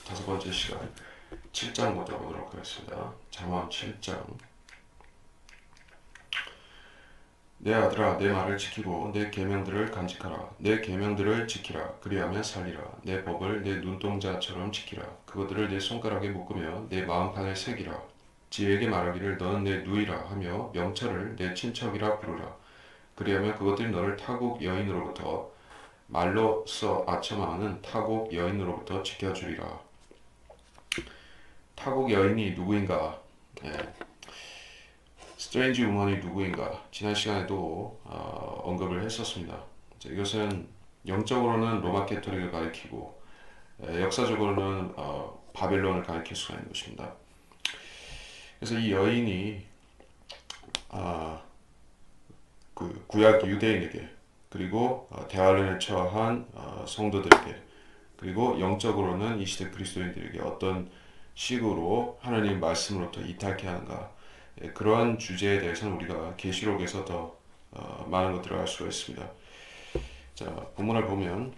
다섯 번째 시간 7장부터 보도록 하겠습니다. 잠언 7장. 내 아들아, 내 말을 지키고 내 계명들을 간직하라. 내 계명들을 지키라. 그리하면 살리라. 내 법을 내 눈동자처럼 지키라. 그것들을 내 손가락에 묶으며 내 마음판에 새기라. 지혜에게 말하기를 너는 내 누이라 하며 명철을 내 친척이라 부르라. 그리하면 그것들이 너를 타국 여인으로부터 말로써 아첨하는 타국 여인으로부터 지켜주리라. 타국 여인이 누구인가? 스트레인지 우먼이 누구인가? 지난 시간에도 언급을 했었습니다. 이것은 영적으로는 로마 캐토릭을 가리키고 역사적으로는 바벨론을 가리킬 수가 있는 것입니다. 그래서 이 여인이 그 구약 유대인에게 그리고 대환란에 처한 성도들에게 그리고 영적으로는 이 시대 그리스도인들에게 어떤 식으로 하나님 말씀으로부터 이탈케 하는가, 그러한 주제에 대해서는 우리가 계시록에서 더 많은 것들을 알 수가 있습니다. 자, 본문을 보면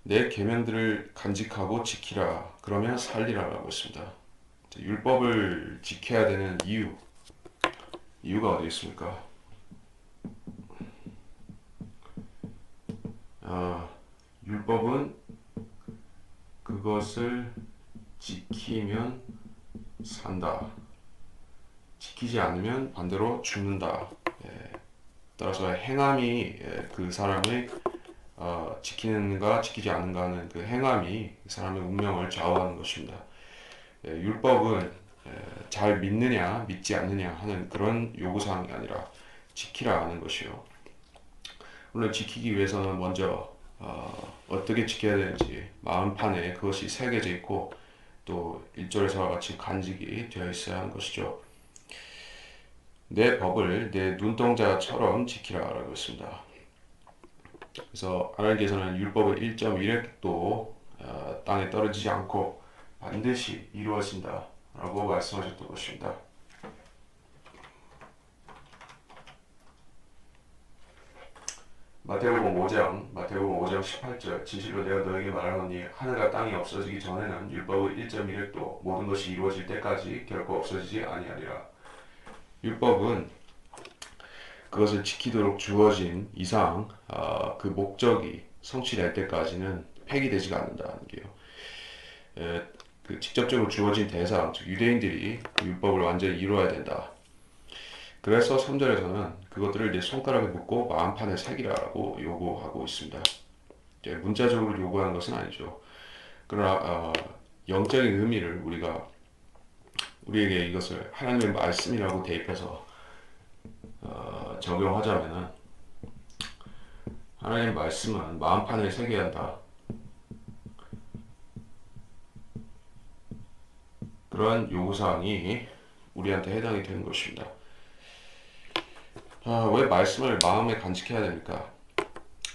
내 계명들을 간직하고 지키라 그러면 살리라라고 했습니다. 자, 율법을 지켜야 되는 이유가 어디 있습니까? 율법은 그것을 지키면 산다. 지키지 않으면 반대로 죽는다. 따라서 행함이 그 사람의 지키는가 지키지 않는가 하는 그 행함이 그 사람의 운명을 좌우하는 것입니다. 율법은 잘 믿느냐 믿지 않느냐 하는 그런 요구사항이 아니라 지키라 하는 것이요. 물론 지키기 위해서는 먼저 어떻게 지켜야 되는지 마음판에 그것이 새겨져 있고 또 1절에서와 같이 간직이 되어 있어야 하는 것이죠. 내 법을 내 눈동자처럼 지키라라고 했습니다. 그래서 하나님께서는 율법의 1.1획도 땅에 떨어지지 않고 반드시 이루어진다라고 말씀하셨던 것입니다. 마태복음 5장 18절 진실로 내가 너에게 말하노니 하늘과 땅이 없어지기 전에는 율법의 1.1획도 모든 것이 이루어질 때까지 결코 없어지지 아니하리라. 율법은 그것을 지키도록 주어진 이상 그 목적이 성취될 때까지는 폐기되지가 않는다는 게요. 그 직접적으로 주어진 대상, 즉 유대인들이 그 율법을 완전히 이루어야 된다. 그래서 3절에서는 그것들을 내 손가락에 묶고 마음판에 새기라라고 요구하고 있습니다. 문자적으로 요구하는 것은 아니죠. 그러나 영적인 의미를 우리에게 이것을 하나님의 말씀이라고 대입해서 적용하자면은 하나님의 말씀은 마음판에 새겨야 한다. 그러한 요구사항이 우리한테 해당이 되는 것입니다. 왜 말씀을 마음에 간직해야 됩니까?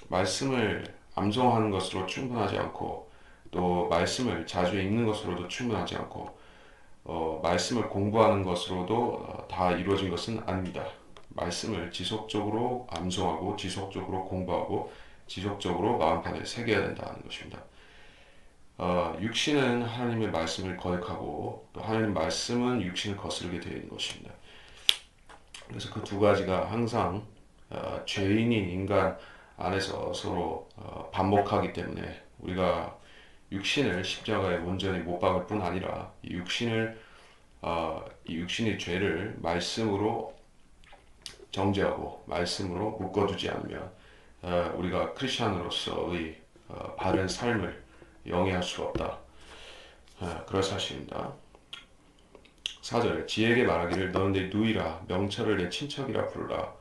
말씀을 암송하는 것으로 충분하지 않고 또 말씀을 자주 읽는 것으로도 충분하지 않고 말씀을 공부하는 것으로도 다 이루어진 것은 아닙니다. 말씀을 지속적으로 암송하고 지속적으로 공부하고 지속적으로 마음판에 새겨야 된다는 것입니다. 육신은 하나님의 말씀을 거역하고 또 하나님 말씀은 육신을 거스르게 되어 있는 것입니다. 그래서 그 두 가지가 항상 죄인인 인간 안에서 서로 반복하기 때문에 우리가 육신을 십자가에 온전히 못 박을 뿐 아니라 이 육신의 죄를 말씀으로 정죄하고 말씀으로 묶어두지 않으면 우리가 크리스천으로서의 바른 삶을 영위할 수가 없다. 그런 사실입니다. 4절 지혜에게 말하기를 너는 내 누이라 명철을 내 친척이라 부르라.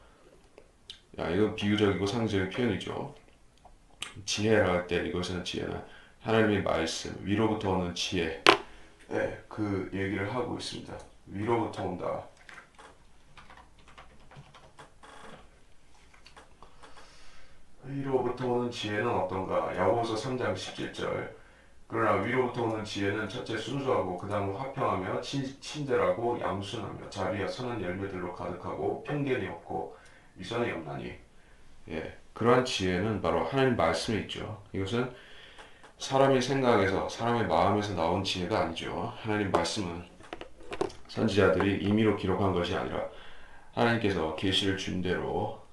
이건 비유적이고 상징적인 표현이죠. 지혜라 할 때 이것은 지혜는 하나님의 말씀 위로부터 오는 지혜, 그 얘기를 하고 있습니다. 위로부터 온다. 위로부터 오는 지혜는 어떤가? 야고보서 3장 17절 그러나 위로부터 오는 지혜는 첫째 순수하고 그 다음 화평하며 친절하고 양순하며 자비와 선한 열매들로 가득하고 편견이 없고 위선이 없나니. 그러한 지혜는 바로 하나님 말씀에 있죠. 이것은 사람의 생각에서 사람의 마음에서 나온 지혜가 아니죠. 하나님 말씀은 선지자들이 임의로 기록한 것이 아니라 하나님께서 계시를 준 대로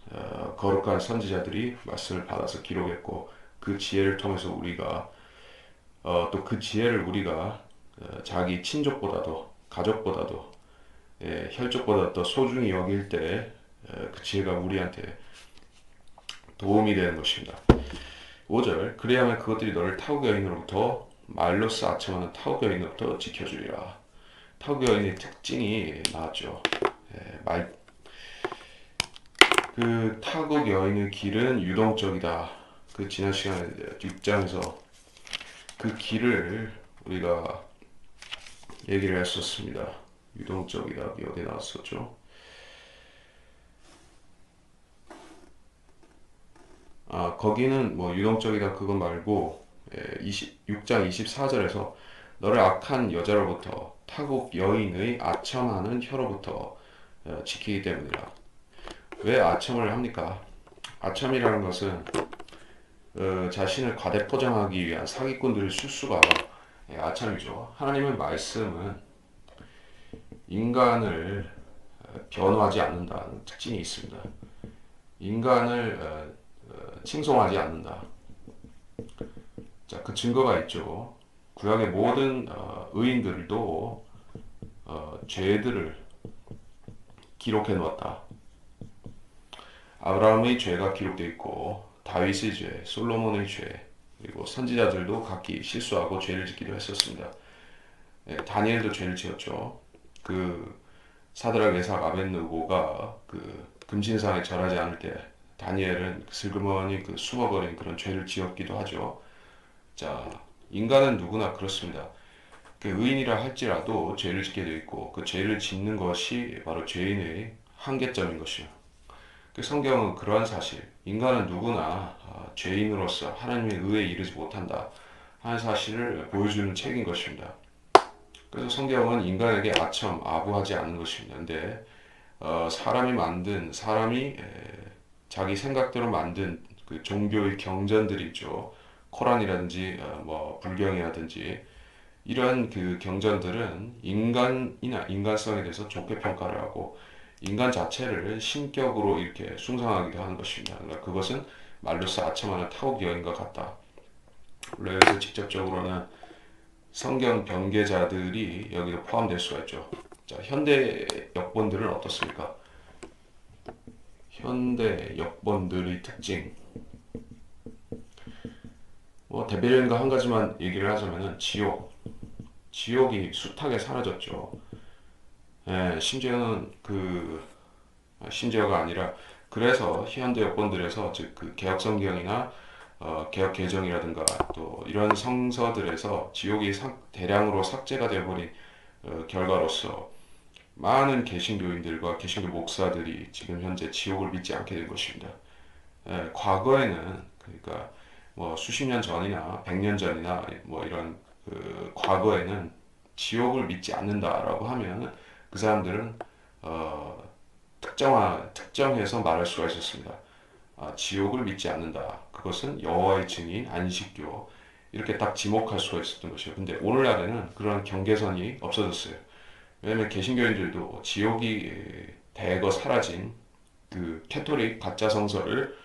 거룩한 선지자들이 말씀을 받아서 기록했고 그 지혜를 통해서 우리가 또 그 지혜를 우리가 자기 친족보다도 가족보다도 혈족보다 더 소중히 여길 때 그 지혜가 우리한테 도움이 되는 것입니다. 5절 그래야만 그것들이 너를 타국 여인으로부터 말로써 아첨하는 타국 여인으로부터 지켜주리라. 타국 여인의 특징이 나왔죠. 그 타국 여인의 길은 유동적이다. 그 지난 시간에 6장에서 그 길을 우리가 얘기를 했었습니다. 유동적이다. 어디 나왔었죠? 거기는 뭐 유동적이다 그거 말고 6장 24절에서 너를 악한 여자로부터 타국 여인의 아첨하는 혀로부터 지키기 때문이라. 왜 아첨을 합니까? 아첨이라는 것은 자신을 과대포장하기 위한 사기꾼들의 실수가 아첨이죠. 하나님의 말씀은 인간을 변호하지 않는다는 특징이 있습니다. 인간을 칭송하지 않는다. 자, 그 증거가 있죠. 구약의 모든 의인들도 죄들을 기록해 놓았다. 아브라함의 죄가 기록되어 있고 다윗의 죄, 솔로몬의 죄, 그리고 선지자들도 각기 실수하고 죄를 짓기도 했었습니다. 다니엘도 죄를 지었죠. 그 사드락, 메삭, 아벳느고가 그 금신상에 절하지 않을 때 다니엘은 슬그머니 그 숨어버린 그런 죄를 지었기도 하죠. 자, 인간은 누구나 그렇습니다. 그 의인이라 할지라도 죄를 짓게 되어 있고 그 죄를 짓는 것이 바로 죄인의 한계점인 것이요. 그 성경은 그러한 사실, 인간은 누구나 죄인으로서 하나님의 의에 이르지 못한다 하는 사실을 보여주는 책인 것입니다. 그래서 성경은 인간에게 아부하지 않는 것입니다. 근데 사람이 자기 생각대로 만든 그 종교의 경전들이 있죠. 코란이라든지 뭐 불경이라든지 이러한 그 경전들은 인간이나 인간성에 대해서 좋게 평가를 하고 인간 자체를 신격으로 이렇게 숭상하기도 하는 것입니다. 그러니까 그것은 말로써 아첨하는 타국 여인과 같다. 물론 여기서 직접적으로는 성경 변계자들이 여기도 포함될 수가 있죠. 자, 현대 역본들은 어떻습니까? 현대 역본들의 특징. 뭐 대표적인 한 가지만 얘기를 하자면은 지옥이 숱하게 사라졌죠. 심지어가 아니라 그래서 현대 역본들에서 즉 그 개혁 성경이나 개혁 개정이라든가 또 이런 성서들에서 지옥이 대량으로 삭제가 되어버린 결과로서 많은 개신교인들과 개신교 목사들이 지금 현재 지옥을 믿지 않게 된 것입니다. 과거에는 그러니까 뭐 수십 년 전이나 100년 전이나 뭐 이런 그 과거에는 지옥을 믿지 않는다라고 하면 그 사람들은 특정해서 말할 수가 있었습니다. 지옥을 믿지 않는다. 그것은 여호와의 증인, 안식교 이렇게 딱 지목할 수가 있었던 것이에요. 근데 오늘날에는 그런 경계선이 없어졌어요. 왜냐하면 개신교인들도 지옥이 대거 사라진 그 캐토릭 가짜 성서를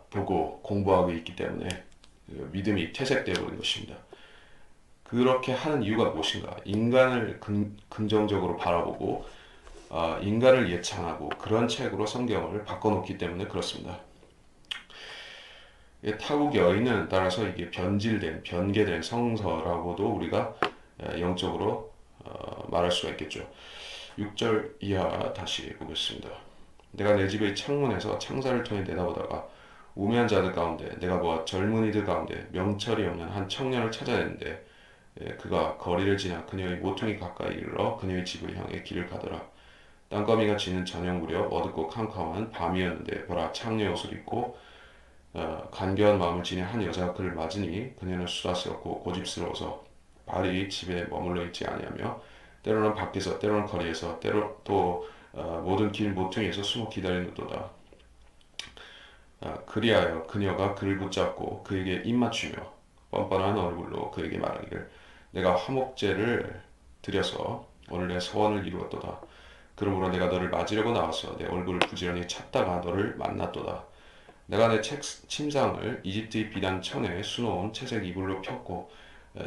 보고 공부하고 있기 때문에 믿음이 퇴색되어 버린 것입니다. 그렇게 하는 이유가 무엇인가? 인간을 긍정적으로 바라보고 인간을 예찬하고 그런 책으로 성경을 바꿔놓기 때문에 그렇습니다. 타국 여인은 따라서 이게 변개된 성서라고도 우리가 영적으로 말할 수가 있겠죠. 6절 이하 다시 보겠습니다. 내가 내 집의 창문에서 창살을 통해 내다보다가 우매한 자들 가운데 내가 보아 젊은이들 가운데 명철이 없는 한 청년을 찾아냈는데 그가 거리를 지나 그녀의 모퉁이 가까이 이르러 그녀의 집을 향해 길을 가더라. 땅거미가 지는 저녁 무렵 어둡고 캄캄한 밤이었는데 보라 창녀 옷을 입고 간교한 마음을 지닌 한 여자가 그를 맞으니 그녀는 수다스럽고 고집스러워서 발이 집에 머물러 있지 아니하며 때로는 밖에서 때로는 거리에서 때로 또 모든 길 모퉁이에서 숨어 기다리는도다. 그리하여 그녀가 그를 붙잡고 그에게 입맞추며 뻔뻔한 얼굴로 그에게 말하기를 내가 화목제를 드려서 오늘 내 소원을 이루었도다. 그러므로 내가 너를 맞으려고 나와서 내 얼굴을 부지런히 찾다가 너를 만났도다. 내가 내 침상을 이집트의 비단 천에 수놓은 채색 이불로 폈고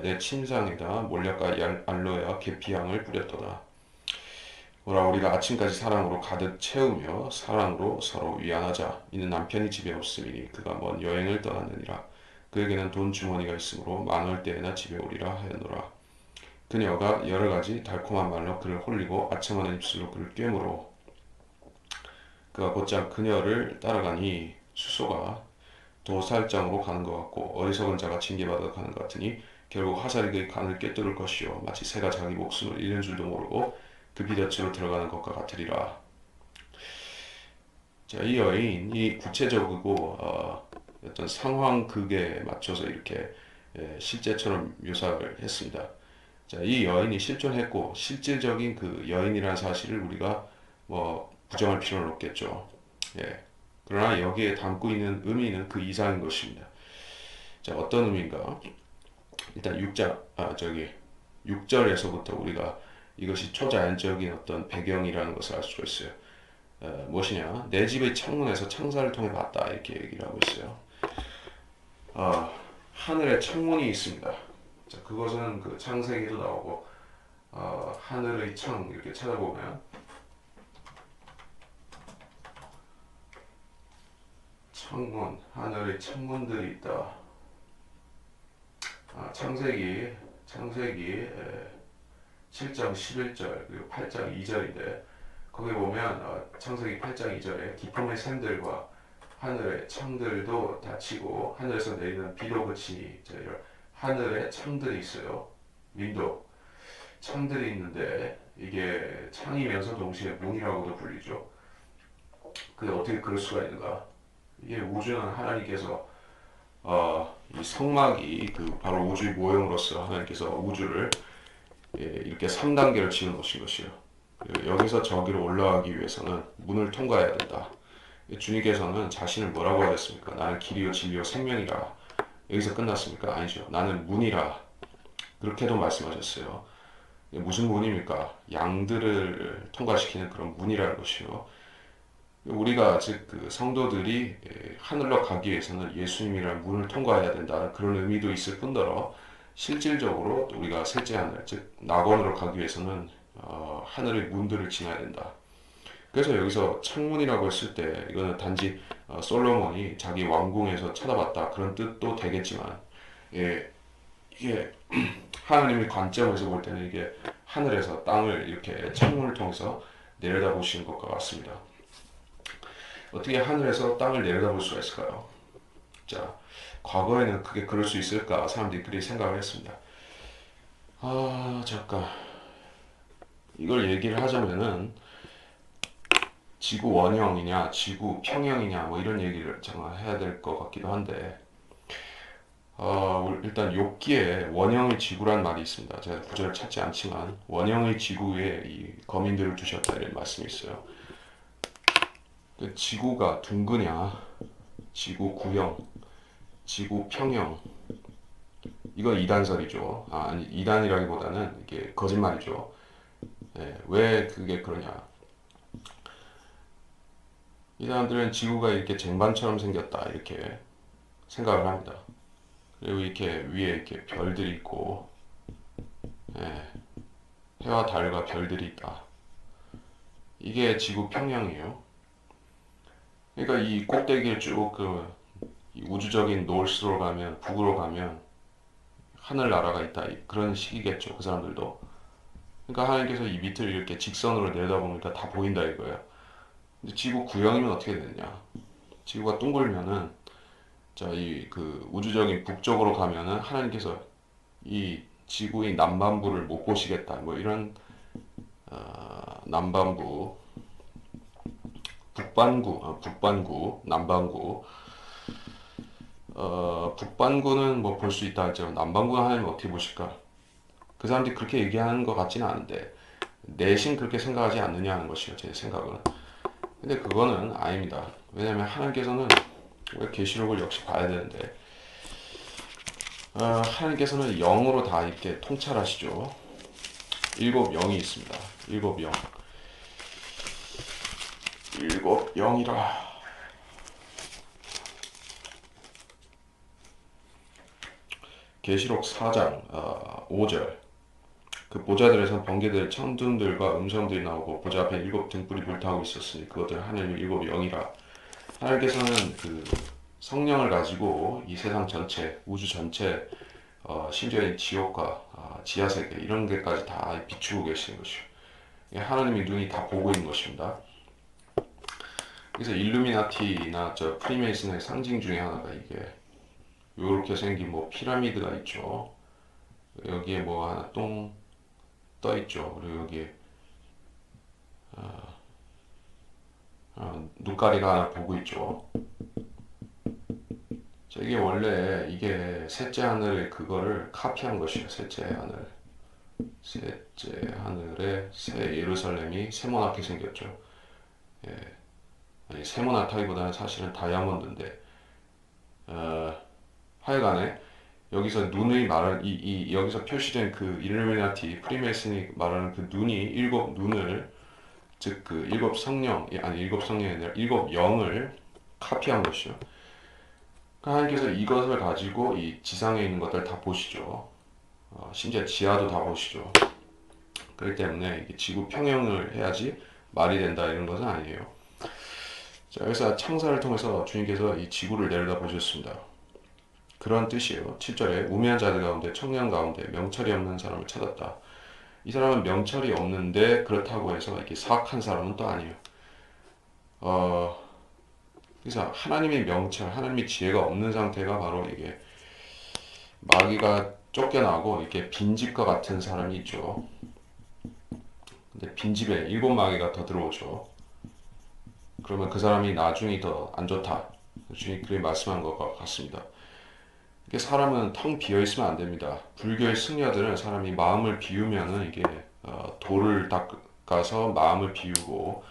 내 침상에다 몰약과 알로에와 계피향을 뿌렸도다. 오라 우리가 아침까지 사랑으로 가득 채우며 사랑으로 서로 위안하자. 이는 남편이 집에 없음이니 그가 먼 여행을 떠났느니라. 그에게는 돈 주머니가 있으므로 만월 때에나 집에 오리라 하였노라. 그녀가 여러 가지 달콤한 말로 그를 홀리고 아첨하는 입술로 그를 꿰물어 그가 곧장 그녀를 따라가니 수소가 도살장으로 가는 것 같고 어리석은 자가 징계받아 가는 것 같으니 결국 화살이 그의 간을 꿰뚫을 것이요 마치 새가 자기 목숨을 잃는 줄도 모르고 그 비덫으로 들어가는 것과 같으리라. 자, 이 여인이 구체적이고 어떤 상황극에 맞춰서 이렇게 실제처럼 묘사를 했습니다. 자, 이 여인이 실존했고 실질적인 그 여인이라는 사실을 우리가 뭐 부정할 필요는 없겠죠. 예. 그러나 여기에 담고 있는 의미는 그 이상인 것입니다. 자, 어떤 의미인가? 일단 6절에서부터 우리가 이것이 초자연적인 어떤 배경이라는 것을 알 수가 있어요. 무엇이냐? 내 집의 창문에서 창살을 통해 봤다 이렇게 얘기를 하고 있어요. 하늘에 창문이 있습니다. 자, 그것은 그 창세기도 나오고 하늘의 창 이렇게 찾아보면 창문, 하늘의 창문들이 있다. 창세기 7장 11절 그리고 8장 2절인데 거기 보면 창세기 8장 2절에 기품의 샘들과 하늘의 창들도 닫히고 하늘에서 내리는 비도 그치니 하늘에 창들이 있어요. 윈도 창들이 있는데 이게 창이면서 동시에 문이라고도 불리죠. 그게 어떻게 그럴 수가 있는가? 이게 우주는 하나님께서 이 성막이 그 바로 우주의 모형으로서 하나님께서 우주를 이렇게 3단계로 지어 놓으신 것이요. 여기서 저기로 올라가기 위해서는 문을 통과해야 된다. 주님께서는 자신을 뭐라고 하셨습니까? 나는 길이요 진리요 생명이라. 여기서 끝났습니까? 아니죠. 나는 문이라. 그렇게도 말씀하셨어요. 무슨 문입니까? 양들을 통과시키는 그런 문이라는 것이요. 우리가 즉 그 성도들이 하늘로 가기 위해서는 예수님이라는 문을 통과해야 된다는 그런 의미도 있을 뿐더러 실질적으로 우리가 셋째 하늘 즉 낙원으로 가기 위해서는 하늘의 문들을 지나야 된다. 그래서 여기서 창문이라고 했을 때 이거는 단지 솔로몬이 자기 왕궁에서 쳐다봤다 그런 뜻도 되겠지만 이게 하나님의 관점에서 볼 때는 이게 하늘에서 땅을 이렇게 창문을 통해서 내려다보시는 것과 같습니다. 어떻게 하늘에서 땅을 내려다볼 수가 있을까요? 자, 과거에는 그게 그럴 수 있을까? 사람들이 그렇게 생각을 했습니다. 잠깐. 이걸 얘기를 하자면은 지구 원형이냐, 지구 평형이냐, 뭐 이런 얘기를 정말 해야 될 것 같기도 한데, 일단 욥기에 원형의 지구란 말이 있습니다. 제가 구절을 찾지 않지만 원형의 지구에 이 거민들을 두셨다 이런 말씀이 있어요. 그 지구가 둥그냐, 지구 구형, 지구 평형, 이건 이단설이죠. 아니 이단이라기보다는 이게 거짓말이죠. 왜 그게 그러냐? 이 사람들은 지구가 이렇게 쟁반처럼 생겼다 이렇게 생각을 합니다. 그리고 이렇게 위에 이렇게 별들이 있고, 해와 달과 별들이 있다. 이게 지구 평형이에요. 그러니까 이 꼭대기를 쭉 우주적인 노스로 가면 북으로 가면 하늘나라가 있다 그런 식이겠죠. 그 사람들도. 그러니까 하나님께서 이 밑을 이렇게 직선으로 내려다보니까 다 보인다 이거예요. 근데 지구 구형이면 어떻게 되느냐? 지구가 둥글면은 이 그 우주적인 북쪽으로 가면은 하나님께서 이 지구의 남반부를 못 보시겠다. 뭐 이런 남반부 북반구, 남반구. 북반구는 뭐 볼 수 있다 할지라도 남반구는 하나님 어떻게 보실까? 그 사람들이 그렇게 얘기하는 것 같지는 않은데 내심 그렇게 생각하지 않느냐 하는 것이요 제 생각은. 근데 그거는 아닙니다. 왜냐하면 하나님께서는 계시록을 역시 봐야 되는데 하나님께서는 영으로 다 이렇게 통찰하시죠. 일곱 영이 있습니다. 일곱 영. 일곱 영이라. 계시록 4장 5절. 그 보좌들에서 번개들, 천둥들과 음성들이 나오고 보좌 앞에 일곱 등불이 불타고 있었으니 그것들 하나님의 일곱 영이라. 하나님께서는 그 성령을 가지고 이 세상 전체, 우주 전체, 심지어 이 지옥과 지하세계 이런 데까지 다 비추고 계시는 것이요. 하나님의 눈이 다 보고 있는 것입니다. 그래서 일루미나티나 저 프리메이슨의 상징 중에 하나가 이게 이렇게 생긴 뭐 피라미드가 있죠. 여기에 뭐 하나 똥 떠 있죠. 그리고 여기에 눈가리가 하나 보고 있죠. 자, 이게 원래 이게 셋째 하늘의 그거를 카피한 것이에요. 셋째 하늘. 셋째 하늘에 새 예루살렘이 세모나게 생겼죠. 예. 아니, 세모나타기보다는 사실은 다이아몬드인데 하여간에 여기서 눈의 말하는 여기서 표시된 그 일루미나티 프리메이슨이 말하는 그 눈이 일곱 눈을 즉 그 일곱 성령 아니 일곱 성령이 아니라 일곱 영을 카피한 것이죠. 하나님께서 이것을 가지고 이 지상에 있는 것들 다 보시죠. 심지어 지하도 다 보시죠. 그렇기 때문에 이게 지구 평형을 해야지 말이 된다 이런 것은 아니에요. 자, 여기서 창사를 통해서 주님께서 이 지구를 내려다 보셨습니다. 그런 뜻이에요. 7절에 우매한 자들 가운데 청년 가운데 명철이 없는 사람을 찾았다. 이 사람은 명철이 없는데 그렇다고 해서 이렇게 사악한 사람은 또 아니에요. 그래서 하나님의 명철, 하나님의 지혜가 없는 상태가 바로 이게 마귀가 쫓겨나고 이렇게 빈집과 같은 사람이 있죠. 근데 빈집에 일곱 마귀가 더 들어오죠. 그러면 그 사람이 나중이 더 안 좋다. 주님 그렇게 말씀한 것 같습니다. 이게 사람은 텅 비어 있으면 안 됩니다. 불교의 승려들은 사람이 마음을 비우면은 이게 돌을 닦아서 마음을 비우고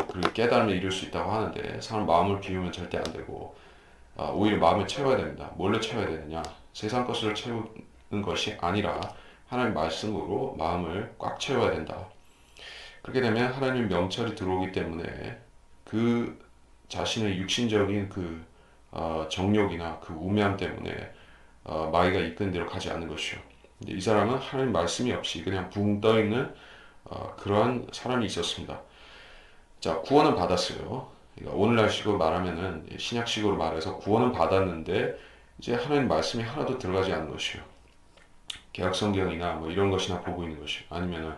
그리고 깨달음을 이룰 수 있다고 하는데 사람 마음을 비우면 절대 안 되고 오히려 마음을 채워야 됩니다. 뭘로 채워야 되느냐? 세상 것으로 채우는 것이 아니라 하나님 말씀으로 마음을 꽉 채워야 된다. 그렇게 되면 하나님 명철이 들어오기 때문에 그 자신의 육신적인 그 정욕이나 그 우매함 때문에 마귀가 이끄는 대로 가지 않는 것이요. 이 사람은 하나님 말씀이 없이 그냥 붕 떠 있는 그러한 사람이 있었습니다. 자, 구원은 받았어요. 그러니까 오늘날식으로 말하면은 신약식으로 말해서 구원은 받았는데 이제 하나님 말씀이 하나도 들어가지 않는 것이요. 개혁 성경이나 뭐 이런 것이나 보고 있는 것이요. 아니면은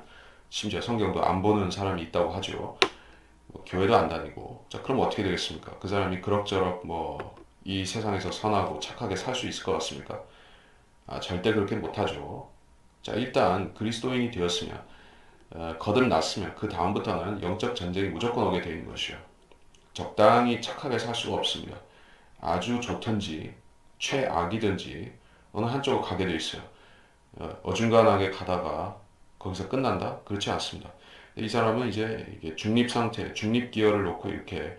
심지어 성경도 안 보는 사람이 있다고 하죠. 뭐 교회도 안 다니고. 자, 그럼 어떻게 되겠습니까? 그 사람이 그럭저럭 뭐 이 세상에서 선하고 착하게 살 수 있을 것 같습니까? 절대 그렇게 못하죠. 자, 일단 그리스도인이 되었으면 거듭났으면 그 다음부터는 영적 전쟁이 무조건 오게 되는 것이요. 적당히 착하게 살 수가 없습니다. 아주 좋든지 최악이든지 어느 한쪽으로 가게 돼 있어요. 어중간하게 가다가 거기서 끝난다? 그렇지 않습니다. 이 사람은 이제 이게 중립 상태, 중립 기어를 놓고 이렇게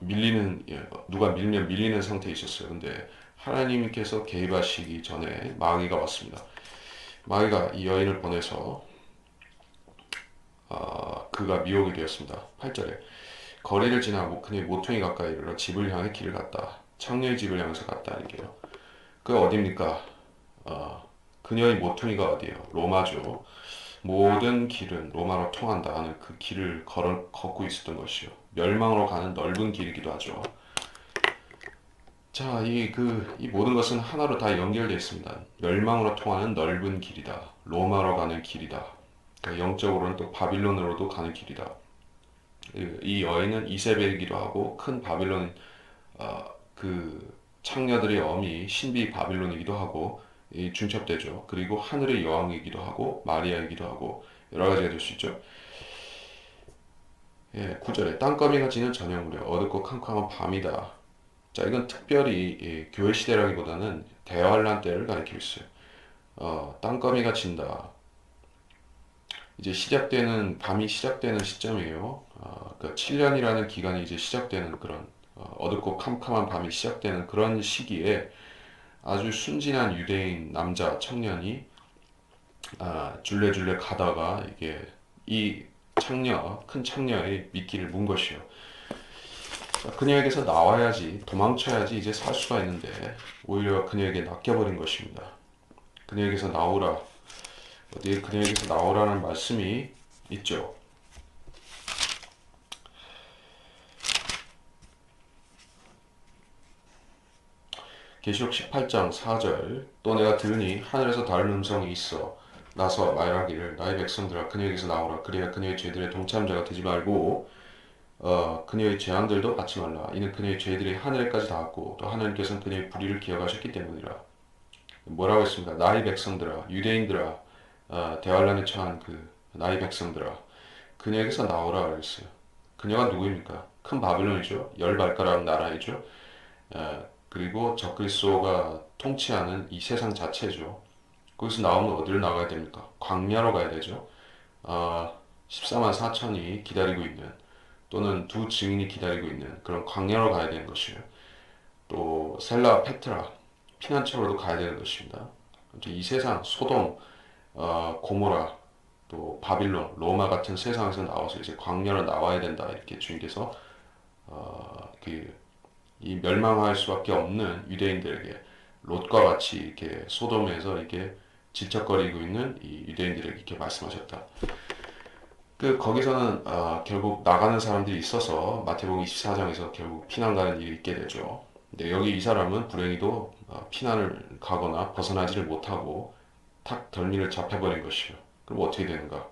밀리는 누가 밀면 밀리는 상태에 있었어요. 근데 하나님께서 개입하시기 전에 마귀가 왔습니다. 마귀가 이 여인을 보내서 그가 미혹이 되었습니다. 8절에 거리를 지나 그의 모퉁이 가까이 이르러 집을 향해 길을 갔다. 창녀의 집을 향해서 갔다. 이게요. 그 어디입니까? 그녀의 모퉁이가 어디예요? 로마죠. 모든 길은 로마로 통한다 하는 그 길을 걷고 있었던 것이요. 멸망으로 가는 넓은 길이기도 하죠. 자, 이 모든 것은 하나로 다 연결되어 있습니다. 멸망으로 통하는 넓은 길이다. 로마로 가는 길이다. 그러니까 영적으로는 또 바빌론으로도 가는 길이다. 이 여인은 이세벨이기도 하고 큰 바빌론 그 창녀들의 어미 신비 바빌론이기도 하고 중첩되죠. 그리고 하늘의 여왕이기도 하고 마리아이기도 하고 여러 가지가 될 수 있죠. 9절에 땅거미가 지는 저녁 무렵 어둡고 캄캄한 밤이다. 자, 이건 특별히 교회 시대라기보다는 대환란 때를 가리키고 있어요. 땅거미가 진다. 이제 밤이 시작되는 시점이에요. 그 7년이라는 기간이 이제 시작되는 그런 어둡고 캄캄한 밤이 시작되는 그런 시기에 아주 순진한 유대인 남자 청년이 줄레줄레 가다가 이게 이 큰 창녀의 미끼를 문 것이요. 그녀에게서 나와야지, 도망쳐야지 이제 살 수가 있는데 오히려 그녀에게 낚여버린 것입니다. 그녀에게서 나오라. 어디에 그녀에게서 나오라는 말씀이 있죠. 계시록 18장 4절. 또 내가 들으니 하늘에서 다른 음성이 있어 나서 말하기를 나의 백성들아 그녀에게서 나오라. 그래야 그녀의 죄들의 동참자가 되지 말고 그녀의 재앙들도 받지 말라. 이는 그녀의 죄들이 하늘에까지 닿았고 또 하나님께서는 그녀의 불의를 기억하셨기 때문이라. 뭐라고 했습니까? 나의 백성들아, 유대인들아, 대환란에 처한 그 나의 백성들아, 그녀에게서 나오라 그랬어요. 그녀가 누구입니까? 큰 바빌론이죠. 열 발가락 나라이죠. 그리고 적그리스도가 통치하는 이 세상 자체죠. 거기서 나오면 어디로 나가야 됩니까? 광야로 가야 되죠. 14만 4천이 기다리고 있는 또는 두 증인이 기다리고 있는 그런 광야로 가야 되는 것이에요. 또 셀라 페트라 피난처로도 가야 되는 것입니다. 이 세상 소돔, 고모라, 또 바빌론, 로마 같은 세상에서 나와서 이제 광야로 나와야 된다 이렇게 주님께서 이 멸망할 수밖에 없는 유대인들에게 롯과 같이 이렇게 소돔에서 이렇게 질척거리고 있는 이 유대인들에게 이렇게 말씀하셨다. 거기서는 결국 나가는 사람들이 있어서 마태복음 24장에서 결국 피난 가는 일이 있게 되죠. 근데 여기 이 사람은 불행히도 피난을 가거나 벗어나지를 못하고 탁 덜미를 잡혀버린 것이요. 그럼 어떻게 되는가?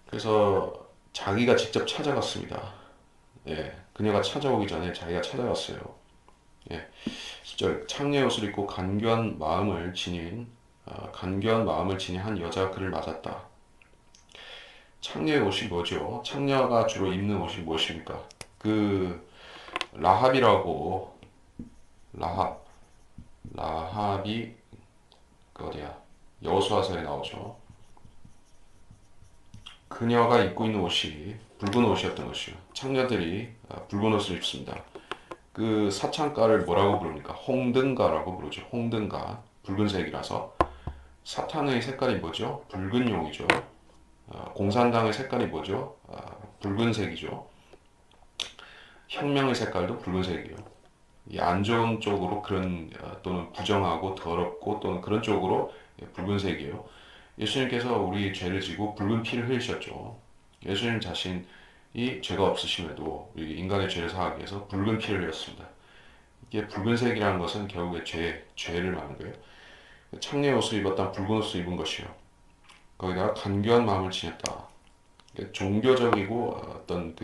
그래서 자기가 직접 찾아갔습니다. 예, 그녀가 찾아오기 전에 자기가 찾아갔어요. 예, 진짜 창녀의 옷을 입고 간교한 마음을 지닌 한 여자가 그를 맞았다. 창녀의 옷이 뭐죠? 창녀가 주로 입는 옷이 무엇입니까? 라합이라고 라합이 어디야? 여호수아서에 나오죠. 그녀가 입고 있는 옷이 붉은 옷이었던 것이요. 창녀들이 붉은 옷을 입습니다. 사창가를 뭐라고 부릅니까? 홍등가라고 부르죠. 홍등가. 붉은색이라서. 사탄의 색깔이 뭐죠? 붉은 용이죠. 공산당의 색깔이 뭐죠? 붉은색이죠. 혁명의 색깔도 붉은색이에요. 이 안 좋은 쪽으로 또는 부정하고 더럽고 또는 그런 쪽으로 붉은색이에요. 예수님께서 우리 죄를 지고 붉은 피를 흘리셨죠. 예수님 자신이 죄가 없으심에도 우리 인간의 죄를 사하기 위해서 붉은 피를 흘렸습니다. 이게 붉은색이라는 것은 결국에 죄를 말하는 거예요. 창녀의 옷을 입었다는 붉은 옷을 입은 것이요. 거기다가 간교한 마음을 지녔다. 종교적이고 어떤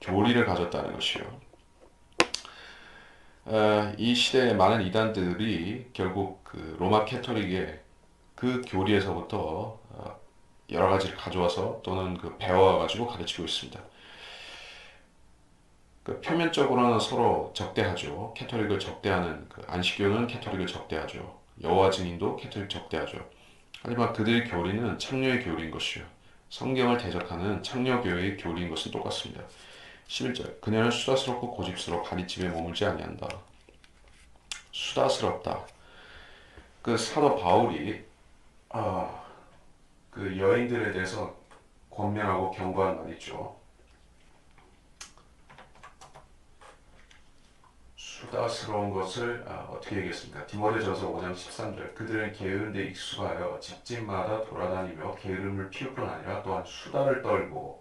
교리를 가졌다는 것이요. 이 시대의 많은 이단들이 결국 로마 캐토릭의 교리에서부터 여러 가지를 가져와서 또는 배워가지고 가르치고 있습니다. 표면적으로는 서로 적대하죠. 캐토릭을 적대하는 안식교는 캐토릭을 적대하죠. 여호와 증인도 캐토릭 적대하죠. 하지만 그들의 교리는 창녀의 교리인 것이요. 성경을 대적하는 창녀교회의 교리인 것은 똑같습니다. 11절 그녀는 수다스럽고 고집스러워 가리집에 머물지 아니한다. 수다스럽다. 사도 바울이 여인들에 대해서 권면하고 경고한 말이 있죠. 수다스러운 것을 어떻게 얘기했습니까? 디모데전서 5장 13절 그들은 게으른 데 익숙하여 집집마다 돌아다니며 게으름을 피울 뿐 아니라 또한 수다를 떨고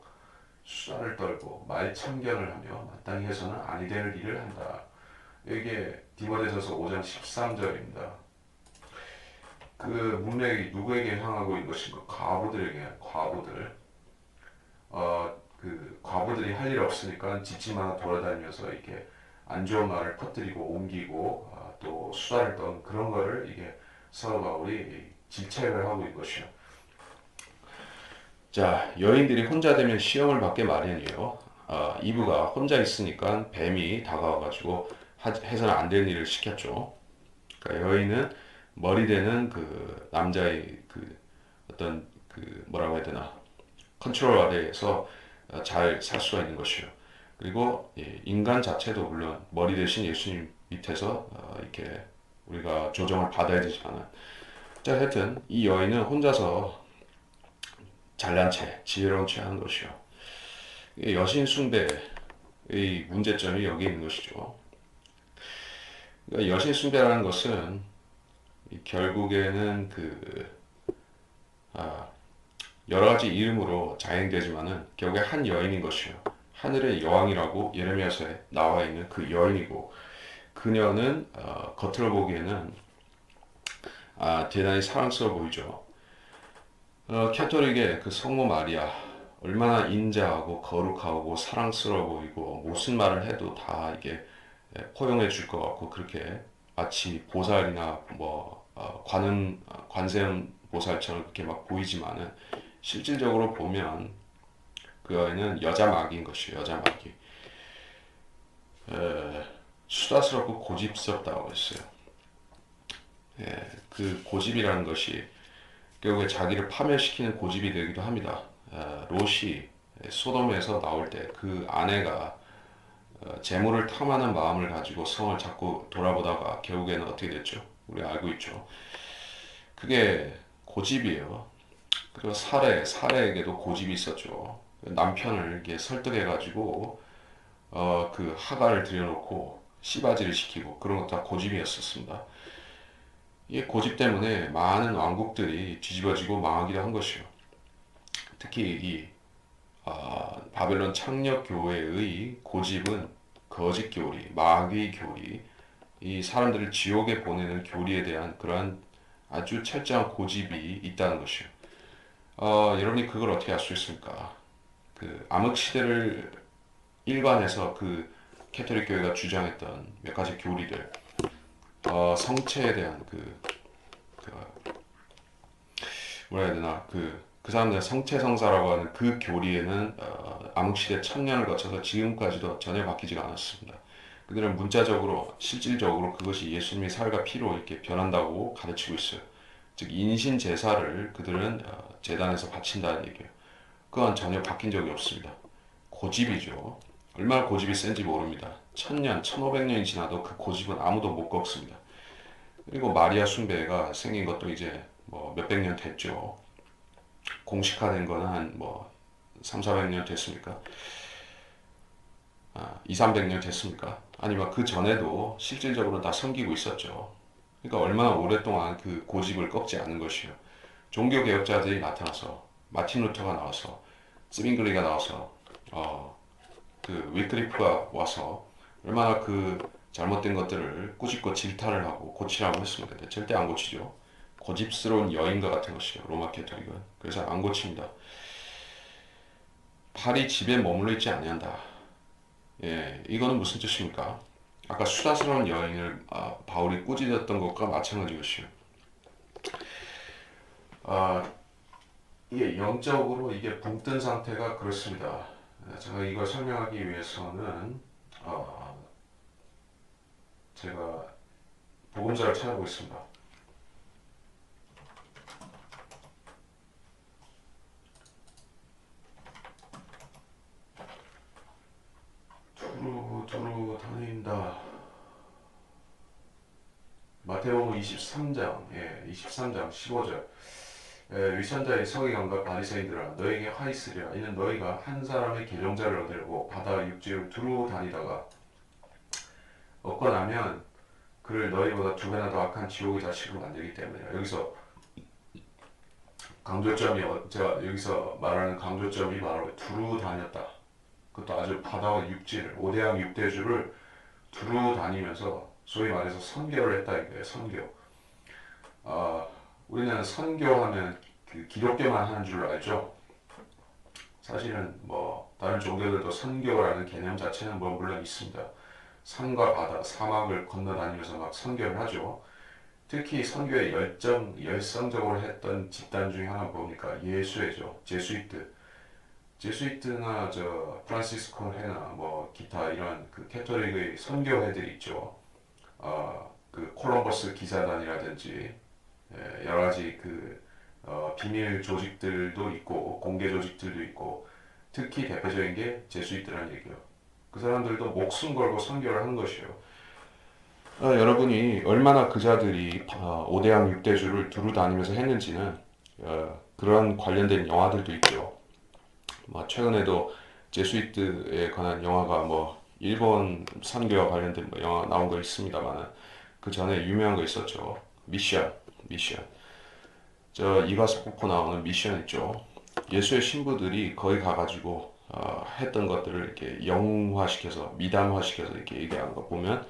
말참견을 하며 마땅히 해서는 아니 될 일을 한다. 이게 디모데전서 5장 13절입니다. 문맥이 누구에게 향하고 있는 것인가? 과부들에게. 과부들이 할 일 없으니까 집집마다 돌아다니면서 이렇게 안 좋은 말을 퍼뜨리고 옮기고 또 수다를 떠는 그런 거를 이게 사도 바울이 질책을 하고 있는 것이요. 자, 여인들이 혼자 되면 시험을 받게 마련이에요. 이브가 혼자 있으니까 뱀이 다가와가지고 해서는 안 될 일을 시켰죠. 그러니까 여인은 머리 되는 남자의 어떤 뭐라고 해야 되나 컨트롤 아래에서 잘 살 수가 있는 것이요. 그리고 인간 자체도 물론 머리 대신 예수님 밑에서 이렇게 우리가 조정을 받아야 되지만은, 자, 하여튼 이 여인은 혼자서 잘난 체, 지혜로운 체 하는 것이요. 이 여신 숭배의 문제점이 여기 있는 것이죠. 그러니까 여신 숭배라는 것은 결국에는 여러 가지 이름으로 자행되지만은 결국에 한 여인인 것이요. 하늘의 여왕이라고 예레미야서에 나와 있는 그 여인이고, 그녀는 겉으로 보기에는 대단히 사랑스러워 보이죠. 캐톨릭의 그 성모 마리아, 얼마나 인자하고 거룩하고 사랑스러워 보이고 무슨 말을 해도 다 이게 포용해 줄 것 같고, 그렇게 마치 보살이나 뭐 관세음 보살처럼 그렇게 막 보이지만은 실질적으로 보면 그 여인은 여자 마귀인 것이에요. 여자 마귀. 수다스럽고 고집스럽다고 했어요. 그 고집이라는 것이 결국에 자기를 파멸시키는 고집이 되기도 합니다. 롯이 소돔에서 나올 때 그 아내가 재물을 탐하는 마음을 가지고 성을 자꾸 돌아보다가 결국에는 어떻게 됐죠? 우리 알고 있죠. 그게 고집이에요. 그리고 사례에게도 고집이 있었죠. 남편을 이렇게 설득해가지고 그 하가를 들여놓고 씨바지를 시키고, 그런 것도 다 고집이었었습니다. 이 고집 때문에 많은 왕국들이 뒤집어지고 망하기도 한 것이요. 특히 이 바벨론 창녀 교회의 고집은 거짓 교리, 마귀 교리, 이 사람들을 지옥에 보내는 교리에 대한 그러한 아주 철저한 고집이 있다는 것이요. 여러분이 그걸 어떻게 알 수 있습니까? 그 암흑 시대를 일관해서 그 캐톨릭 교회가 주장했던 몇 가지 교리들, 성체에 대한 그 뭐라 해야 되나, 그 사람들 성체성사라고 하는 그 교리에는 암흑시대 천년을 거쳐서 지금까지도 전혀 바뀌지가 않았습니다. 그들은 문자적으로 실질적으로 그것이 예수님의 살과 피로 이렇게 변한다고 가르치고 있어요. 즉 인신 제사를 그들은 제단에서 바친다는 얘기예요. 그건 전혀 바뀐 적이 없습니다. 고집이죠. 얼마나 고집이 센지 모릅니다. 1000년, 1500년이 지나도 그 고집은 아무도 못 꺾습니다. 그리고 마리아 숭배가 생긴 것도 이제 뭐 몇백 년 됐죠. 공식화된 거는 한 뭐 3, 400년 됐습니까? 2, 300년 됐습니까? 아니면 그 전에도 실질적으로 다 섬기고 있었죠. 그러니까 얼마나 오랫동안 그 고집을 꺾지 않은 것이요. 종교 개혁자들이 나타나서, 마틴 루터가 나와서, 스빙글리가 나와서, 그 위클리프가 와서 얼마나 그 잘못된 것들을 꾸짖고 질타를 하고 고치라고 했습니다. 근데 절대 안 고치죠. 고집스러운 여인과 같은 것이요, 로마 캐토릭은. 그래서 안 고칩니다. 팔이 집에 머물러 있지 아니한다. 이거는 무슨 뜻입니까? 아까 수다스러운 여인을 바울이 꾸짖었던 것과 마찬가지 것이요. 이게 영적으로 이게 붕뜬 상태가 그렇습니다. 제가 이걸 설명하기 위해서는 제가 복음서를 찾아보겠습니다. 두루 다닌다. 마태복음 23장, 23장 15절. 위선자의 서기관과 바리새인들아, 너에게 화 있으리라. 이는 너희가 한 사람의 계종자를 얻으려고 바다 육지를 두루 다니다가 얻고 나면 그를 너희보다 두 배나 더 악한 지옥의 자식으로 만들기 때문이야. 여기서 강조점이, 제가 여기서 말하는 강조점이 바로 두루 다녔다. 그것도 아주 바다와 육지를, 오대양 육대주를 두루 다니면서 소위 말해서 선교를 했다 이거예요. 선교. 우리는 선교하면 그 기독교만 하는 줄 알죠. 사실은 뭐 다른 종교들도 선교라는 개념 자체는 뭐 물론 있습니다. 산과 바다, 사막을 건너다니면서 막 선교를 하죠. 특히 선교에 열성적으로 했던 집단 중에 하나 뭡니까? 예수회죠. 제수이트나 저 프란시스코 회나 뭐 기타 이런 그 캐톨릭의 선교회들이 있죠. 그 콜럼버스 기사단이라든지 여러 가지 비밀 조직들도 있고 공개 조직들도 있고, 특히 대표적인 게 제수이트라는 얘기예요. 그 사람들도 목숨 걸고 선교를 하는 것이에요. 여러분이 얼마나 그 자들이 5대양 6대주를 두루 다니면서 했는지는 그런 관련된 영화들도 있죠. 뭐 최근에도 제수이트에 관한 영화가 뭐 일본 선교와 관련된 뭐 영화 나온 거 있습니다만 그 전에 유명한 거 있었죠. 미션. 저 이가수 포코 나오는 미션 있죠. 예수의 신부들이 거기 가가지고 했던 것들을 이렇게 영화시켜서 미담화시켜서 이렇게 얘기하는 거 보면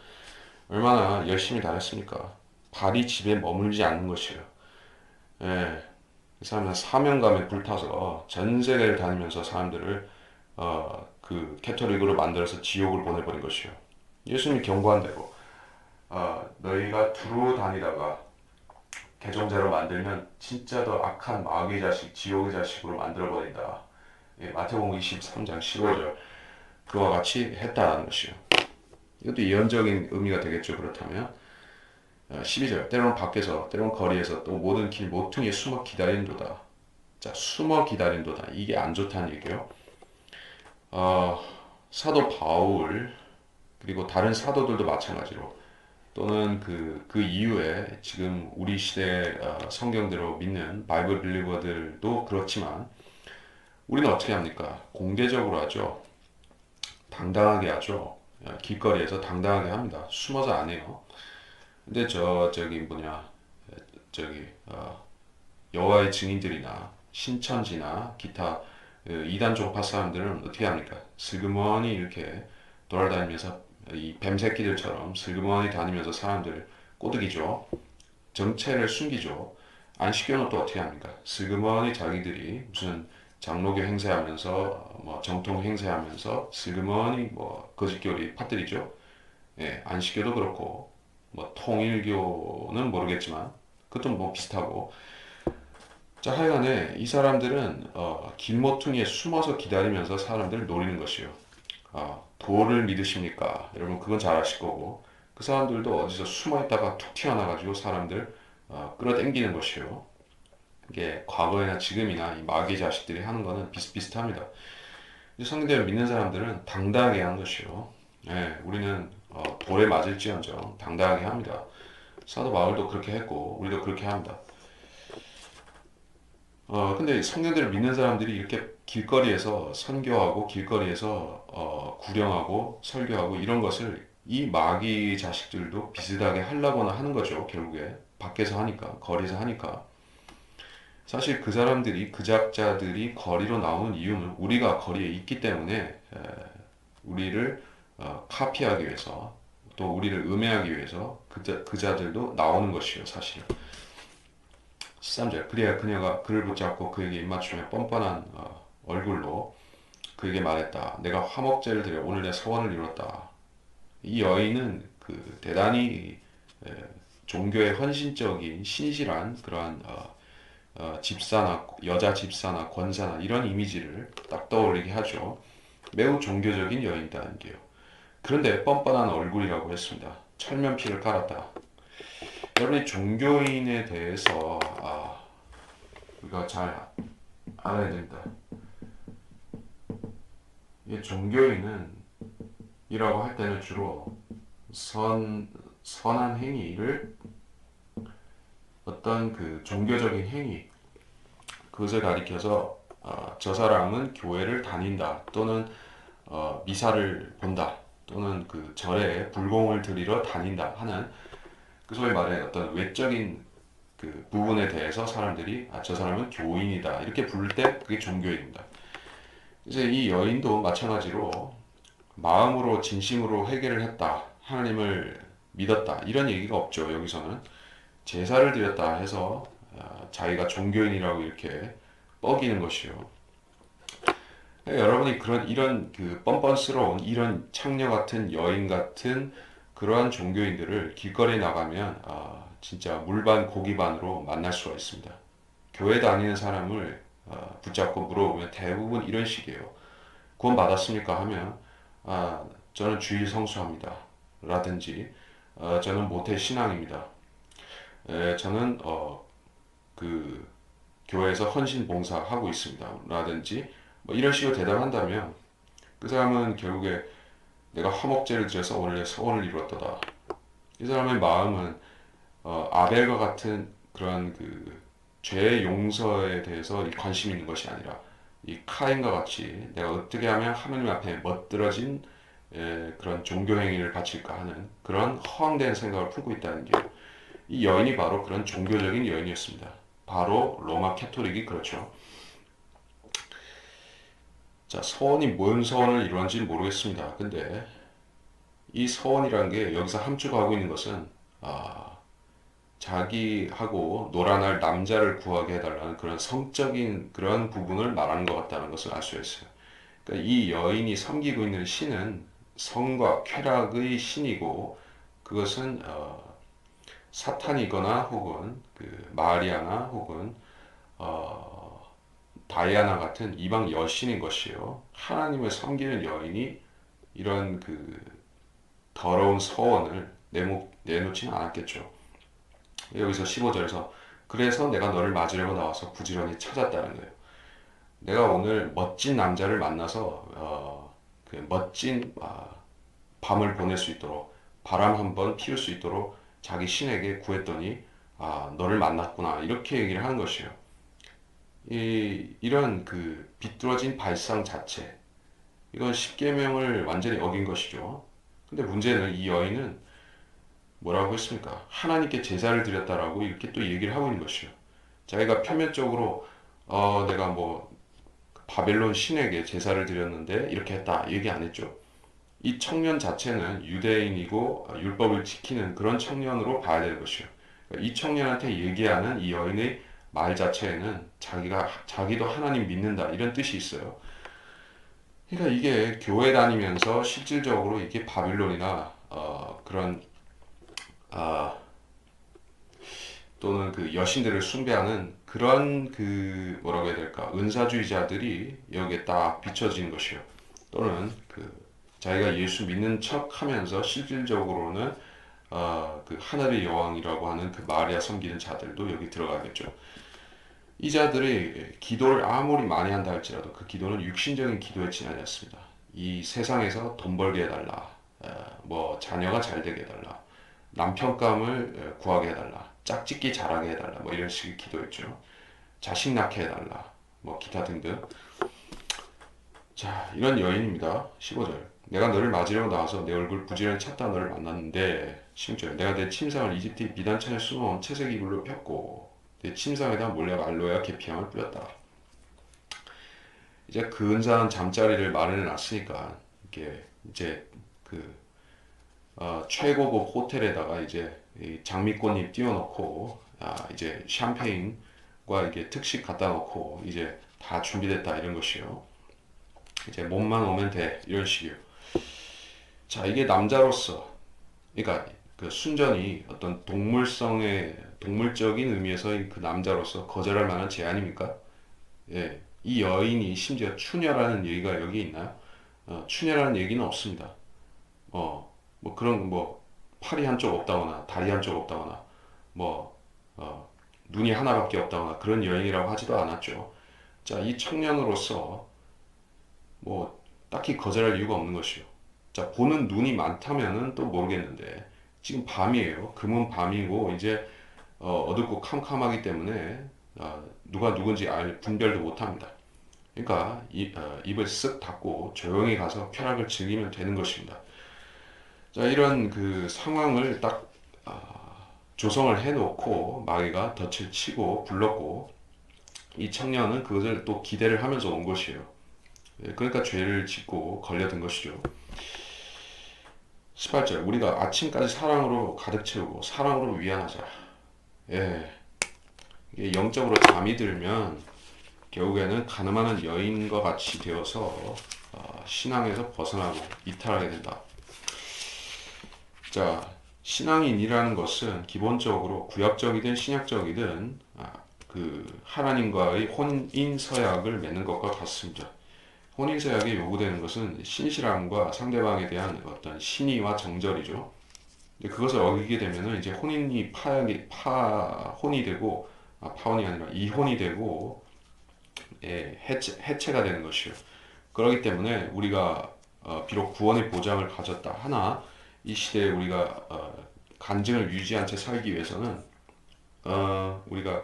얼마나 열심히 다녔습니까? 발이 집에 머물지 않는 것이에요. 예, 이 사람은 사명감에 불타서 전 세계를 다니면서 사람들을 그 캐토릭으로 만들어서 지옥을 보내버린 것이요. 예수님이 경고한 대로 너희가 두루 다니다가 개종자로 만들면 진짜 더 악한 마귀의 자식, 지옥의 자식으로 만들어버린다. 예, 마태복음 23장 15절 그와 같이 했다는 것이요. 이것도 예언적인 의미가 되겠죠. 그렇다면 12절 때로는 밖에서 때로는 거리에서 또 모든 길 모퉁이에 숨어 기다린도다. 자, 숨어 기다린도다. 이게 안 좋다는 얘기예요. 사도 바울 그리고 다른 사도들도 마찬가지로 또는 그 이후에 지금 우리 시대 성경대로 믿는 바이블 빌리버들도 그렇지만 우리는 어떻게 합니까? 공개적으로 하죠. 당당하게 하죠. 길거리에서 당당하게 합니다. 숨어서 안 해요. 근데 저기 뭐냐 저기 여호와의 증인들이나 신천지나 기타 이단 종파 사람들은 어떻게 합니까? 슬그머니 이렇게 돌아다니면서 이 뱀새끼들처럼 슬그머니 다니면서 사람들 꼬드기죠. 정체를 숨기죠. 안 시켜놓고 또 어떻게 합니까? 슬그머니 자기들이 무슨 장로교 행세하면서 뭐 정통 행세하면서 슬그머니 뭐 거짓교리 퍼뜨리죠. 예, 안 시켜도 그렇고 뭐 통일교는 모르겠지만 그것도 뭐 비슷하고 자, 하여간에 이 사람들은 길모퉁이에 숨어서 기다리면서 사람들을 노리는 것이요. 도를 믿으십니까? 여러분 그건 잘 아실 거고 그 사람들도 어디서 숨어 있다가 툭 튀어나와가지고 사람들 끌어당기는 것이요. 이게 과거에나 지금이나 이 마귀 자식들이 하는 거는 비슷비슷합니다. 성경을 믿는 사람들은 당당하게 하는 것이요. 예, 우리는 돌에 맞을지언정 당당하게 합니다. 사도 바울도 그렇게 했고 우리도 그렇게 합니다. 근데 성경들을 믿는 사람들이 이렇게 길거리에서 선교하고 길거리에서 구령하고 설교하고 이런 것을 이 마귀 자식들도 비슷하게 하려고는 하는 거죠. 결국에 밖에서 하니까 거리에서 하니까 사실 그 사람들이 그 작자들이 거리로 나오는 이유는 우리가 거리에 있기 때문에 우리를 카피하기 위해서 또 우리를 음해하기 위해서 그자들도 나오는 것이요 사실. 13절 그래야 그녀가 그를 붙잡고 그에게 입맞춤에 뻔뻔한 얼굴로 그에게 말했다. 내가 화목제를 드려 오늘 내 소원을 이뤘다. 이 여인은 그 대단히 종교에 헌신적인 신실한 그러한 집사나 여자 집사나 권사나 이런 이미지를 딱 떠올리게 하죠. 매우 종교적인 여인이라는 게요. 그런데 뻔뻔한 얼굴이라고 했습니다. 철면피를 깔았다. 여러분이 종교인에 대해서 우리가 잘 알아야 된다. 이 종교인은 이라고 할 때는 주로 선한 행위를 어떤 그 종교적인 행위 그것을 가리켜서 저 사람은 교회를 다닌다 또는 미사를 본다 또는 그 절에 불공을 드리러 다닌다 하는 그 소위 말해 어떤 외적인 그 부분에 대해서 사람들이 저 사람은 교인이다 이렇게 부를 때 그게 종교인입니다. 이제 이 여인도 마찬가지로 마음으로 진심으로 회개를 했다 하나님을 믿었다 이런 얘기가 없죠. 여기서는 제사를 드렸다 해서 자기가 종교인이라고 이렇게 뻐기는 것이요. 여러분이 이런 그 뻔뻔스러운 이런 창녀 같은 여인 같은 그러한 종교인들을 길거리에 나가면 진짜 물반 고기반으로 만날 수가 있습니다. 교회 다니는 사람을 붙잡고 물어보면 대부분 이런 식이에요. 구원 받았습니까? 하면 저는 주일 성수합니다. 라든지 저는 모태 신앙입니다. 저는 그 교회에서 헌신 봉사하고 있습니다. 라든지 뭐 이런 식으로 대답한다면 그 사람은 결국에 내가 화목제를 드려서 원래 서원을 이루었도다. 이 사람의 마음은 아벨과 같은 그런 그 죄의 용서에 대해서 이 관심이 있는 것이 아니라 이 카인과 같이 내가 어떻게 하면 하나님 앞에 멋들어진 그런 종교 행위를 바칠까 하는 그런 허황된 생각을 품고 있다는 게, 이 여인이 바로 그런 종교적인 여인이었습니다. 바로 로마 캐토릭이 그렇죠. 자, 서원이 뭔 서원을 이루었는지 모르겠습니다. 근데 이 서원이라는 게 여기서 함축하고 있는 것은 자기하고 놀아날 남자를 구하게 해달라는 그런 성적인 그런 부분을 말하는 것 같다는 것을 알 수 있어요. 그러니까 이 여인이 섬기고 있는 신은 성과 쾌락의 신이고, 그것은 사탄이거나 혹은 그 마리아나 혹은 어, 다이아나 같은 이방 여신인 것이요. 하나님을 섬기는 여인이 이런 그 더러운 서원을 내놓지는 않았겠죠. 여기서 15절에서 그래서 내가 너를 맞으려고 나와서 부지런히 찾았다는 거예요. 내가 오늘 멋진 남자를 만나서 그 멋진 밤을 보낼 수 있도록, 바람 한번 피울 수 있도록 자기 신에게 구했더니 너를 만났구나, 이렇게 얘기를 하는 것이에요. 이런 그 비뚤어진 발상 자체, 이건 십계명을 완전히 어긴 것이죠. 근데 문제는 이 여인은 뭐라고 했습니까? 하나님께 제사를 드렸다라고 이렇게 또 얘기를 하고 있는 것이요. 자기가 표면적으로 내가 뭐 바벨론 신에게 제사를 드렸는데 이렇게 했다 얘기 안 했죠. 이 청년 자체는 유대인이고 율법을 지키는 그런 청년으로 봐야 되는 것이요. 이 청년한테 얘기하는 이 여인의 말 자체에는 자기도 하나님 믿는다 이런 뜻이 있어요. 그러니까 이게 교회 다니면서 실질적으로 이게 바빌론이나 그런 아, 또는 그 여신들을 숭배하는 그런 그 뭐라고 해야 될까, 은사주의자들이 여기에 딱 비춰지는 것이요. 또는 그 자기가 예수 믿는 척하면서 실질적으로는 그 하늘의 여왕이라고 하는 그 마리아 섬기는 자들도 여기 들어가겠죠. 이 자들이 기도를 아무리 많이 한다 할지라도 그 기도는 육신적인 기도에 지나지 않습니다. 이 세상에서 돈 벌게 해달라, 뭐 자녀가 잘 되게 해달라, 남편감을 구하게 해달라, 짝짓기 잘하게 해달라, 뭐 이런 식의 기도였죠. 자식 낳게 해달라, 뭐 기타 등등. 자, 이런 여인입니다. 15절. 내가 너를 맞으려고 나와서 내 얼굴 부지런히 찾다 너를 만났는데, 16절. 내가 내 침상을 이집트 비단천에 숨어온 채색 이불로 폈고 내 침상에다 몰래 알로에와 계피향을 뿌렸다. 이제 근사한 잠자리를 마련해 놨으니까 이게 이제 그 최고급 호텔에다가 이제 이 장미꽃잎 띄워놓고 이제 샴페인과 이게 특식 갖다 놓고 이제 다 준비됐다 이런 것이요. 이제 몸만 오면 돼 이런 식이요. 자, 이게 남자로서, 그러니까 그 순전히 어떤 동물성의 동물적인 의미에서 그 남자로서 거절할 만한 제안입니까? 예, 이 여인이 심지어 추녀라는 얘기가 여기 있나요? 추녀라는 얘기는 없습니다. 뭐 그런 뭐 팔이 한쪽 없다거나 다리 한쪽 없다거나 뭐 눈이 하나밖에 없다거나 그런 여인이라고 하지도 않았죠. 자, 이 청년으로서 뭐 딱히 거절할 이유가 없는 것이요. 자, 보는 눈이 많다면은 또 모르겠는데 지금 밤이에요. 금은 밤이고 이제 어둡고 캄캄하기 때문에 누가 누군지 알 분별도 못합니다. 그러니까 입을 쓱 닫고 조용히 가서 쾌락을 즐기면 되는 것입니다. 자, 이런 그 상황을 딱 조성을 해놓고 마귀가 덫을 치고 불렀고, 이 청년은 그것을 또 기대를 하면서 온 것이에요. 예, 그러니까 죄를 짓고 걸려든 것이죠. 18절. 우리가 아침까지 사랑으로 가득 채우고 사랑으로 위안하자. 예, 이게 영적으로 잠이 들면 결국에는 가늠하는 여인과 같이 되어서 신앙에서 벗어나고 이탈하게 된다. 자, 신앙인이라는 것은 기본적으로 구약적이든 신약적이든 그 하나님과의 혼인 서약을 맺는 것과 같습니다. 혼인 서약에 요구되는 것은 신실함과 상대방에 대한 어떤 신의와 정절이죠. 그것을 어기게 되면은 이제 혼인이 파혼이 되고, 파혼이 아니라 이혼이 되고, 예, 해체가 되는 것이요. 그렇기 때문에 우리가 비록 구원의 보장을 가졌다 하나 이 시대에 우리가 간증을 유지한 채 살기 위해서는 우리가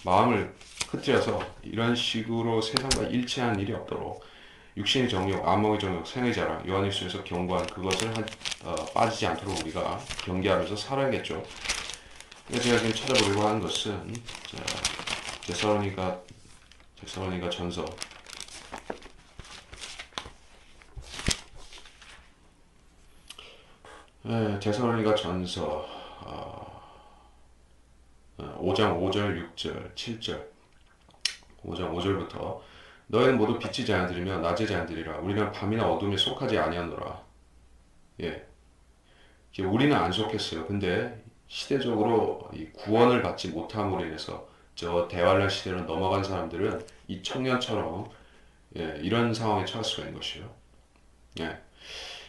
마음을 흐트려서 이런 식으로 세상과 일치하는 일이 없도록 육신의 정욕, 안목의 정욕, 생의 자랑, 요한일서에서 경고한 그것을 빠지지 않도록 우리가 경계하면서 살아야겠죠. 그래서 제가 지금 찾아보려고 하는 것은 데살로니가 전서 데살로니가 전서 5장 5절, 6절, 7절 5장 5절부터 너희는 모두 빛의 자녀들이며 낮의 자녀들이라 우리는 밤이나 어둠에 속하지 아니하노라. 예, 우리는 안 속했어요. 근데 시대적으로 이 구원을 받지 못함으로 인해서 저 대환란 시대로 넘어간 사람들은 이 청년처럼 이런 상황에 처할 수가 있는 것이요. 예.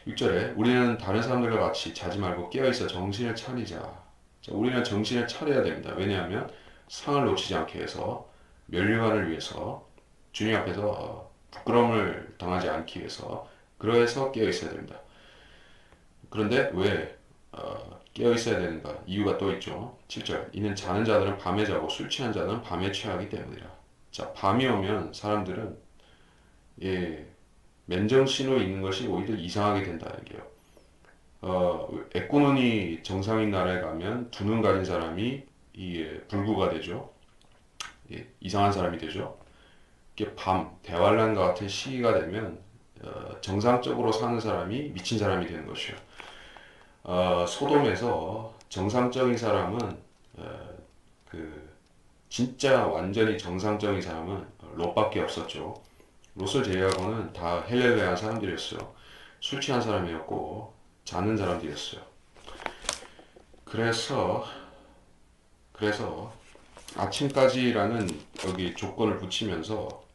6절에 우리는 다른 사람들과 같이 자지 말고 깨어있어 정신을 차리자. 자, 우리는 정신을 차려야 됩니다. 왜냐하면 상을 놓치지 않게 해서 면류관을 위해서 주님 앞에서 부끄러움을 당하지 않기 위해서 그러해서 깨어있어야 됩니다. 그런데 왜 깨어있어야 되는가? 이유가 또 있죠. 7절 이는 자는 자들은 밤에 자고 술 취한 자는 밤에 취하기 때문이라. 자, 밤이 오면 사람들은 맨정신으로 있는 것이 오히려 이상하게 된다는 게요. 애꾸눈이 정상인 나라에 가면 두 눈 가진 사람이 불구가 되죠. 이상한 사람이 되죠. 이게 대환란과 같은 시기가 되면 정상적으로 사는 사람이 미친 사람이 되는 것이요. 소돔에서 정상적인 사람은 진짜 완전히 정상적인 사람은 롯밖에 없었죠. 롯을 제외하고는 다 헬렐레한 사람들이었어요. 술 취한 사람이었고 자는 사람들이었어요. 그래서 아침까지라는 여기 조건을 붙이면서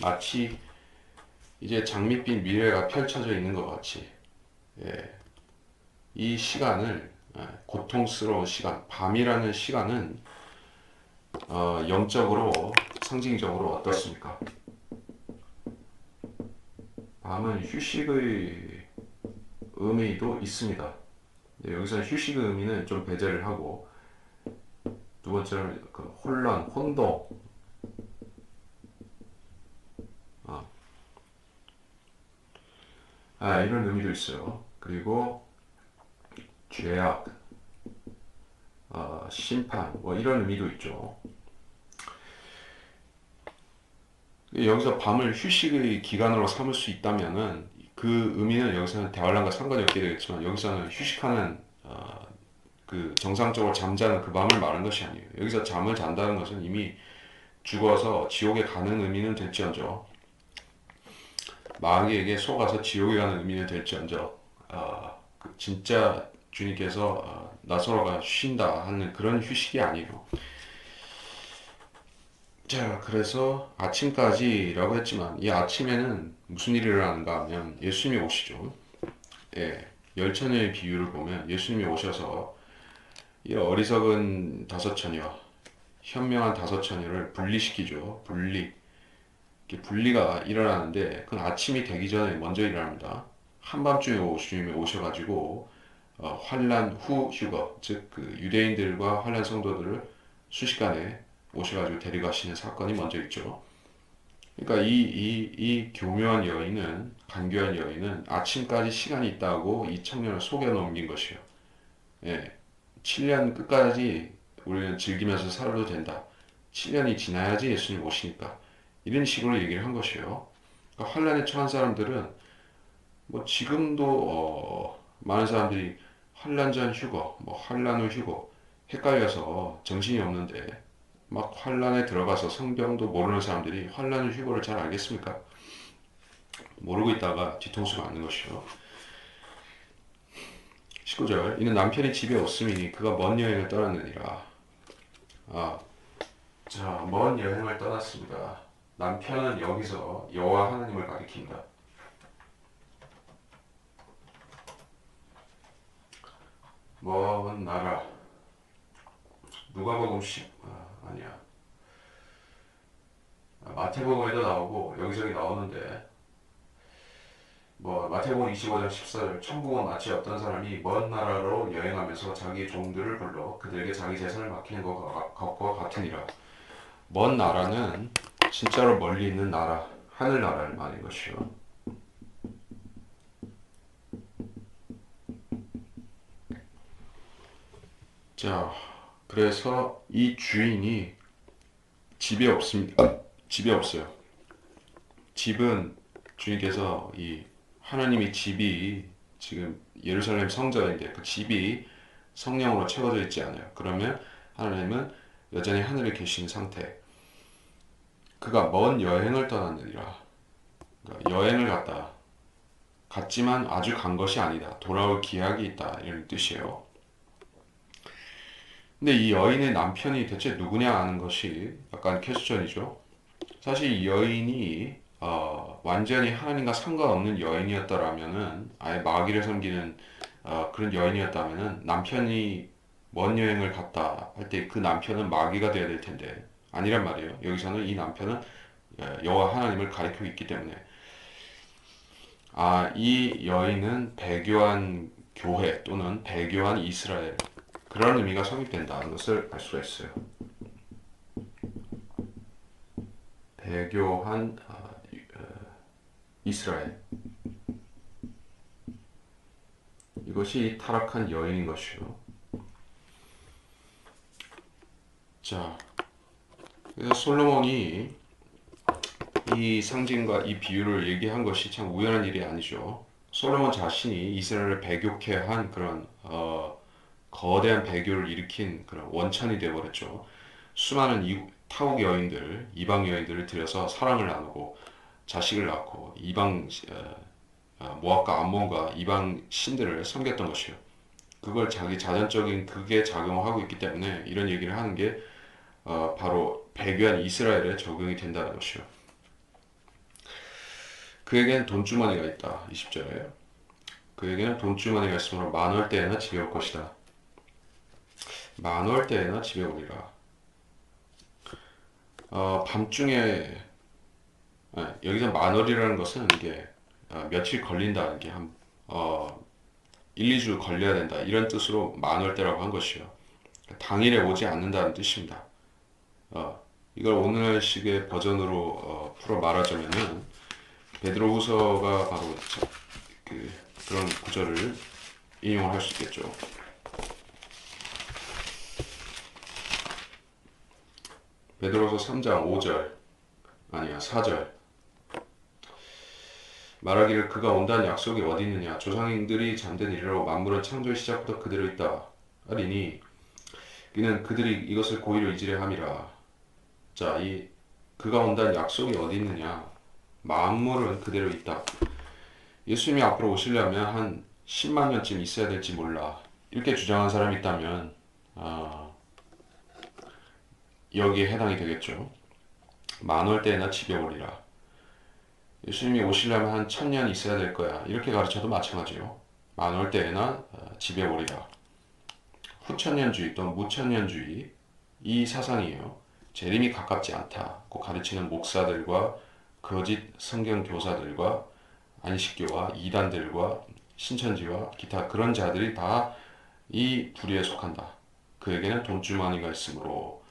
마치 이제 장밋빛 미래가 펼쳐져 있는 것 같이 이 시간을 고통스러운 시간, 밤이라는 시간은 영적으로 상징적으로 어떻습니까? 밤은 휴식의 의미도 있습니다. 여기서 휴식의 의미는 좀 배제를 하고 두 번째는 혼란, 혼동 이런 의미도 있어요. 그리고 죄악, 심판 뭐 이런 의미도 있죠. 여기서 밤을 휴식의 기간으로 삼을 수 있다면은 그 의미는 여기서는 대환란과 상관이 없게 되겠지만 여기서는 휴식하는 그 정상적으로 잠자는 그 밤을 말하는 것이 아니에요. 여기서 잠을 잔다는 것은 이미 죽어서 지옥에 가는 의미는 될지언정 마귀에게 속아서 지옥에 가는 의미는 될지언정 진짜 주님께서 나사로가 쉰다 하는 그런 휴식이 아니에요. 자, 그래서 아침까지라고 했지만 이 아침에는 무슨 일이 일어나는가 하면 예수님이 오시죠. 열처녀의 비유를 보면 예수님이 오셔서 이 어리석은 다섯 처녀, 현명한 다섯 처녀를 분리시키죠. 분리가 일어나는데 그건 아침이 되기 전에 먼저 일어납니다. 한밤중에 주님이 오셔가지고 환란 후 휴거, 즉 그 유대인들과 환란 성도들을 순식간에 오셔가지고 데려가시는 사건이 먼저 있죠. 그러니까 이 교묘한 여인은 간교한 여인은 아침까지 시간이 있다고 이 청년을 속여 넘긴 것이에요. 7년 끝까지 우리는 즐기면서 살아도 된다. 7년이 지나야지 예수님 오시니까 이런 식으로 얘기를 한 것이에요. 그러니까 환란에 처한 사람들은 뭐 지금도 많은 사람들이 환란 전 휴거, 뭐 환란 후 휴거 헷갈려서 정신이 없는데 막 환란에 들어가서 성경도 모르는 사람들이 환란 후 휴거를 잘 알겠습니까? 모르고 있다가 뒤통수 맞는 것이요. 19절 이는 남편이 집에 없음이니 그가 먼 여행을 떠났느니라. 자, 먼 여행을 떠났습니다. 남편은 여기서 여호와 하나님을 가리킵니다. 먼 나라 누가복음 10 아니야 마태복음에도 나오고 여기저기 나오는데 뭐 마태복음 25장 14절 천국은 마치 어떤 사람이 먼 나라로 여행하면서 자기 종들을 불러 그들에게 자기 재산을 맡기는 것과 같으니라. 먼 나라는 진짜로 멀리 있는 나라, 하늘나라를 말하는 것이요. 자, 그래서 이 주인이 집에 없습니다. 집에 없어요. 집은 주님께서 이 하나님의 집이 지금 예루살렘 성전인데 그 집이 성령으로 채워져 있지 않아요. 그러면 하나님은 여전히 하늘에 계신 상태. 그가 먼 여행을 떠났느니라. 그러니까 여행을 갔지만 아주 간 것이 아니다. 돌아올 기약이 있다. 이런 뜻이에요. 근데 이 여인의 남편이 대체 누구냐 하는 것이 약간 퀘스천이죠. 사실 이 여인이 완전히 하나님과 상관없는 여인이었더라면은 아예 마귀를 섬기는 그런 여인이었다면은 남편이 먼 여행을 갔다 할 때 그 남편은 마귀가 되어야 될 텐데 아니란 말이에요. 여기서는 이 남편은 여호와 하나님을 가리키고 있기 때문에 이 여인은 배교한 교회 또는 배교한 이스라엘 그런 의미가 성립된다는 것을 알 수가 있어요. 배교한 이스라엘 이것이 타락한 여인인 것이요. 자, 그래서 솔로몬이 이 상징과 이 비유를 얘기한 것이 참 우연한 일이 아니죠. 솔로몬 자신이 이스라엘을 배교케 한 그런 거대한 배교를 일으킨 그런 원천이 되어버렸죠. 수많은 타국 여인들, 이방 여인들을 들여서 사랑을 나누고 자식을 낳고 이방 모압과 암몬과 이방 신들을 섬겼던 것이요. 그걸 자기 자전적인 극에 작용하고 있기 때문에 이런 얘기를 하는 게 바로 배교한 이스라엘에 적용이 된다는 것이요. 그에게는 돈주머니가 있다. 20절에 그에게는 돈주머니가 있으므로 만월 때에나 집에 올 것이다. 만월 때에나 집에 오리라. 밤중에 여기서 만월이라는 것은 이게 며칠 걸린다는 게 1, 2주 걸려야 된다 이런 뜻으로 만월때라고 한 것이요. 당일에 오지 않는다는 뜻입니다. 이걸 오늘식의 버전으로 풀어 말하자면은 베드로후서가 바로 그런 구절을 인용을 할 수 있겠죠. 베드로후서 3장 5절 아니야 4절 말하기를 그가 온다는 약속이 어디 있느냐 조상들이 잠든 이래로 만물은 창조의 시작부터 그대로 있다 하리니 이는 그들이 이것을 고의로 잊으려 함이라. 자, 이 그가 온다는 약속이 어디 있느냐 만물은 그대로 있다. 예수님이 앞으로 오시려면 한 10만 년쯤 있어야 될지 몰라 이렇게 주장한 사람이 있다면 여기에 해당이 되겠죠. 만월 때에나 집에 오리라. 예수님이 오시려면 한 1000년 있어야 될 거야 이렇게 가르쳐도 마찬가지요. 만월 때에나 집에 오리라. 후천년주의 또는 무천년주의 이 사상이에요. 재림이 가깝지 않다고 가르치는 목사들과 거짓 성경 교사들과 안식교와 이단들과 신천지와 기타 그런 자들이 다 이 부류에 속한다. 그에게는 돈주머니가 있으므로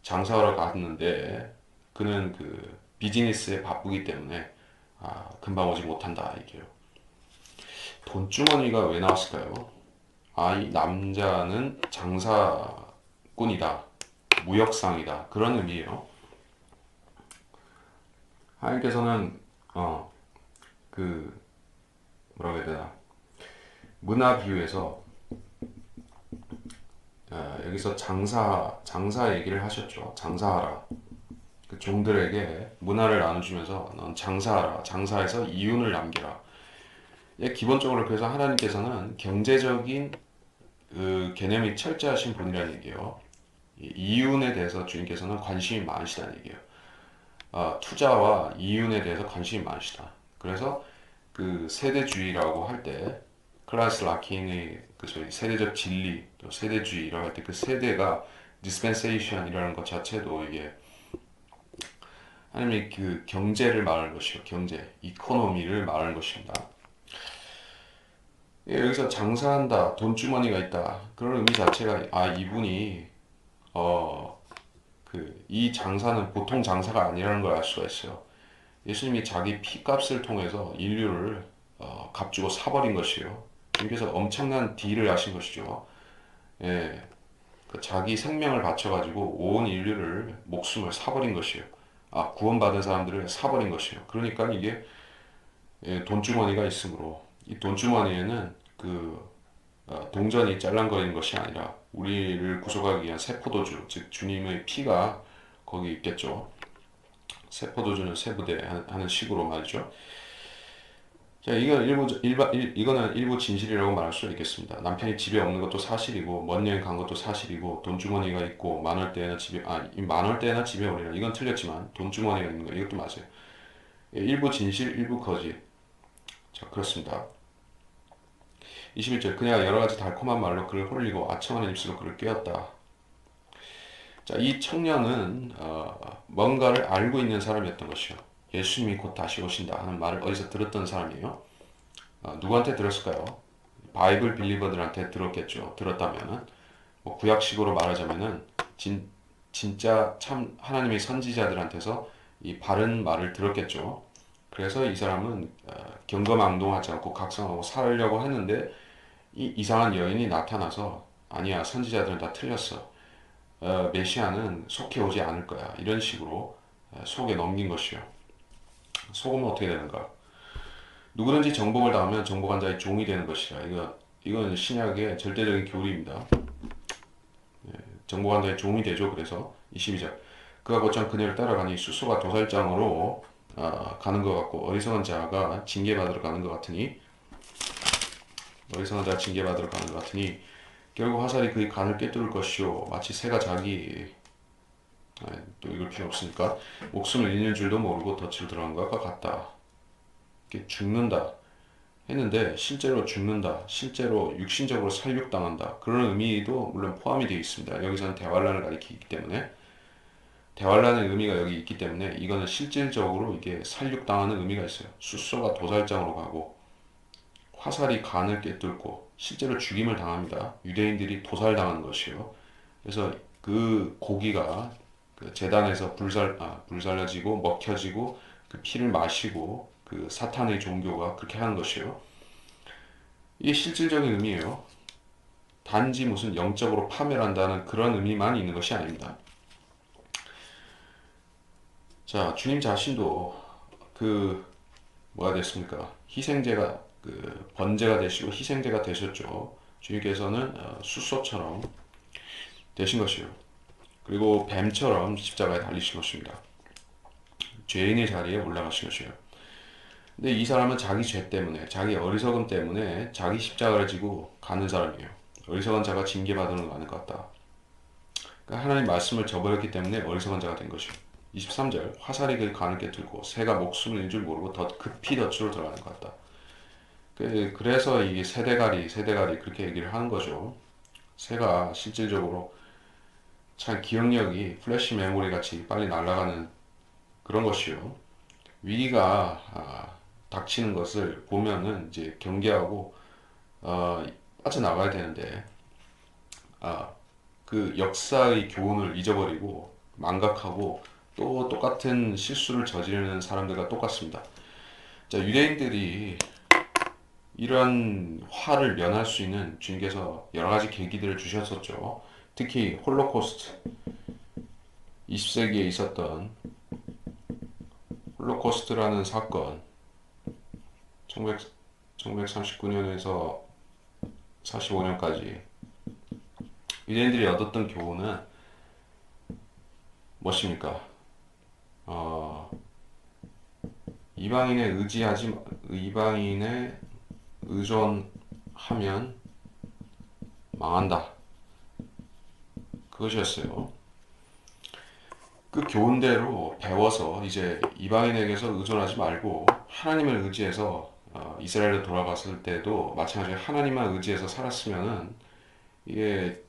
장사하러 갔는데 그는 그 비즈니스에 바쁘기 때문에 금방 오지 못한다 이게요. 돈주머니가 왜 나왔을까요? 이 남자는 장사꾼이다, 무역상이다 그런 의미예요. 하나님께서는 그 뭐라고 해야 되나 문화 비유에서 여기서 장사 얘기를 하셨죠. 장사하라. 그 종들에게 문화를 나눠주면서 넌 장사하라. 장사해서 이윤을 남기라. 기본적으로 그래서 하나님께서는 경제적인 그 개념이 철저하신 분이라는 얘기예요. 이윤에 대해서 주님께서는 관심이 많으시다는 얘기예요. 투자와 이윤에 대해서 관심이 많으시다. 그래서 그 세대주의라고 할 때 클라스 라킨의 그 저희 세대적 진리 또 세대주의라고 할 때 그 세대가 dispensation이라는 것 자체도 이게 하나님의 그 경제를 말하는 것이요. 경제, 이코노미를 말하는 것입니다. 예, 여기서 장사한다, 돈주머니가 있다. 그런 의미 자체가 이분이 어, 이 장사는 보통 장사가 아니라는 걸 알 수가 있어요. 예수님이 자기 피값을 통해서 인류를 값주고 사버린 것이요. 주님께서 엄청난 딜을 하신 것이죠. 예, 자기 생명을 바쳐가지고 온 인류를 목숨을 사버린 것이요. 구원받은 사람들을 사버린 것이요. 그러니까 이게 돈주머니가 있으므로 이 돈주머니에는 동전이 짤랑거리는 것이 아니라 우리를 구속하기 위한 세포도주, 즉 주님의 피가 거기 있겠죠. 세포도주는 세부대 하는 식으로 말이죠. 자, 이거는 일부 진실이라고 말할 수 있겠습니다. 남편이 집에 없는 것도 사실이고, 먼 여행 간 것도 사실이고, 돈주머니가 있고, 많을 때나 많을 때나 집에 오리라. 이건 틀렸지만, 돈주머니가 있는 거, 이것도 맞아요. 일부 진실, 일부 거짓. 자, 그렇습니다. 21절, 그녀가 여러 가지 달콤한 말로 그를 홀리고, 아첨하는 입술로 그를 꿰었다. 자, 이 청년은, 뭔가를 알고 있는 사람이었던 것이요. 예수님이 곧 다시 오신다 하는 말을 어디서 들었던 사람이에요. 누구한테 들었을까요? 바이블 빌리버들한테 들었겠죠. 들었다면은 뭐 구약식으로 말하자면은 진짜 참 하나님의 선지자들한테서 이 바른 말을 들었겠죠. 그래서 이 사람은 경거망동하지 않고 각성하고 살려고 하는데 이 이상한 여인이 나타나서 아니야 선지자들은 다 틀렸어. 메시아는 속해 오지 않을 거야. 이런 식으로 속에 넘긴 것이요. 속으면 어떻게 되는가? 누구든지 정복을 당하면 정복한 자의 종이 되는 것이라. 이건 신약의 절대적인 교리입니다. 정복한 자의 종이 되죠. 그래서 22절. 그가 곧장 그녀를 따라가니 수소가 도살장으로 가는 것 같고 어리석은 자가 징계받으러 가는 것 같으니 결국 화살이 그의 간을 꿰뚫을 것이요 마치 새가 자기 또 읽을 필요 없으니까 목숨을 잃는 줄도 모르고 덫을 들어간 것과 같다. 이렇게 죽는다 했는데 실제로 죽는다, 실제로 육신적으로 살육당한다 그런 의미도 물론 포함이 되어 있습니다. 여기서는 대환란을 가리키기 때문에 대환란의 의미가 여기 있기 때문에 이거는 실질적으로 이게 살육당하는 의미가 있어요. 숫소가 도살장으로 가고 화살이 간을 꿰뚫고 실제로 죽임을 당합니다. 유대인들이 도살당하는 것이요. 그래서 그 고기가 그 제단에서 불살라지고 먹혀지고 그 피를 마시고 그 사탄의 종교가 그렇게 하는 것이요. 이게 실질적인 의미예요. 단지 무슨 영적으로 파멸한다는 그런 의미만 있는 것이 아닙니다. 자, 주님 자신도 뭐가 됐습니까? 희생제가 번제가 되시고 희생제가 되셨죠. 주님께서는 숫소처럼 되신 것이요. 그리고 뱀처럼 십자가에 달리신 것입니다. 죄인의 자리에 올라가신 것이에요. 근데 이 사람은 자기 죄 때문에, 자기 어리석음 때문에 자기 십자가를 지고 가는 사람이에요. 어리석은 자가 징계받으는 거 아닐 것 같다. 그러니까 하나님 말씀을 저버렸기 때문에 어리석은 자가 된 것이에요. 23절 화살이 그의 간을 꿰뚫고 새가 목숨을 잃는 줄 모르고 급히 덫으로 들어가는 것 같다. 그래서 이게 세대가리 그렇게 얘기를 하는 거죠. 새가 실질적으로 참 기억력이 플래시 메모리 같이 빨리 날아가는 그런 것이요. 위기가 닥치는 것을 보면은 이제 경계하고 빠져나가야 되는데 그 역사의 교훈을 잊어버리고 망각하고 또 똑같은 실수를 저지르는 사람들과 똑같습니다. 자, 유대인들이 이러한 화를 면할 수 있는 주님께서 여러 가지 계기들을 주셨었죠. 특히 홀로코스트 20세기에 있었던 홀로코스트라는 사건 1939년에서 45년까지 유대인들이 얻었던 교훈은 무엇입니까? 이방인에 의존하면 망한다. 그것이었어요. 그 교훈대로 배워서 이제 이방인에게서 의존하지 말고 하나님을 의지해서 이스라엘로 돌아갔을 때도 마찬가지로 하나님만 의지해서 살았으면은 이게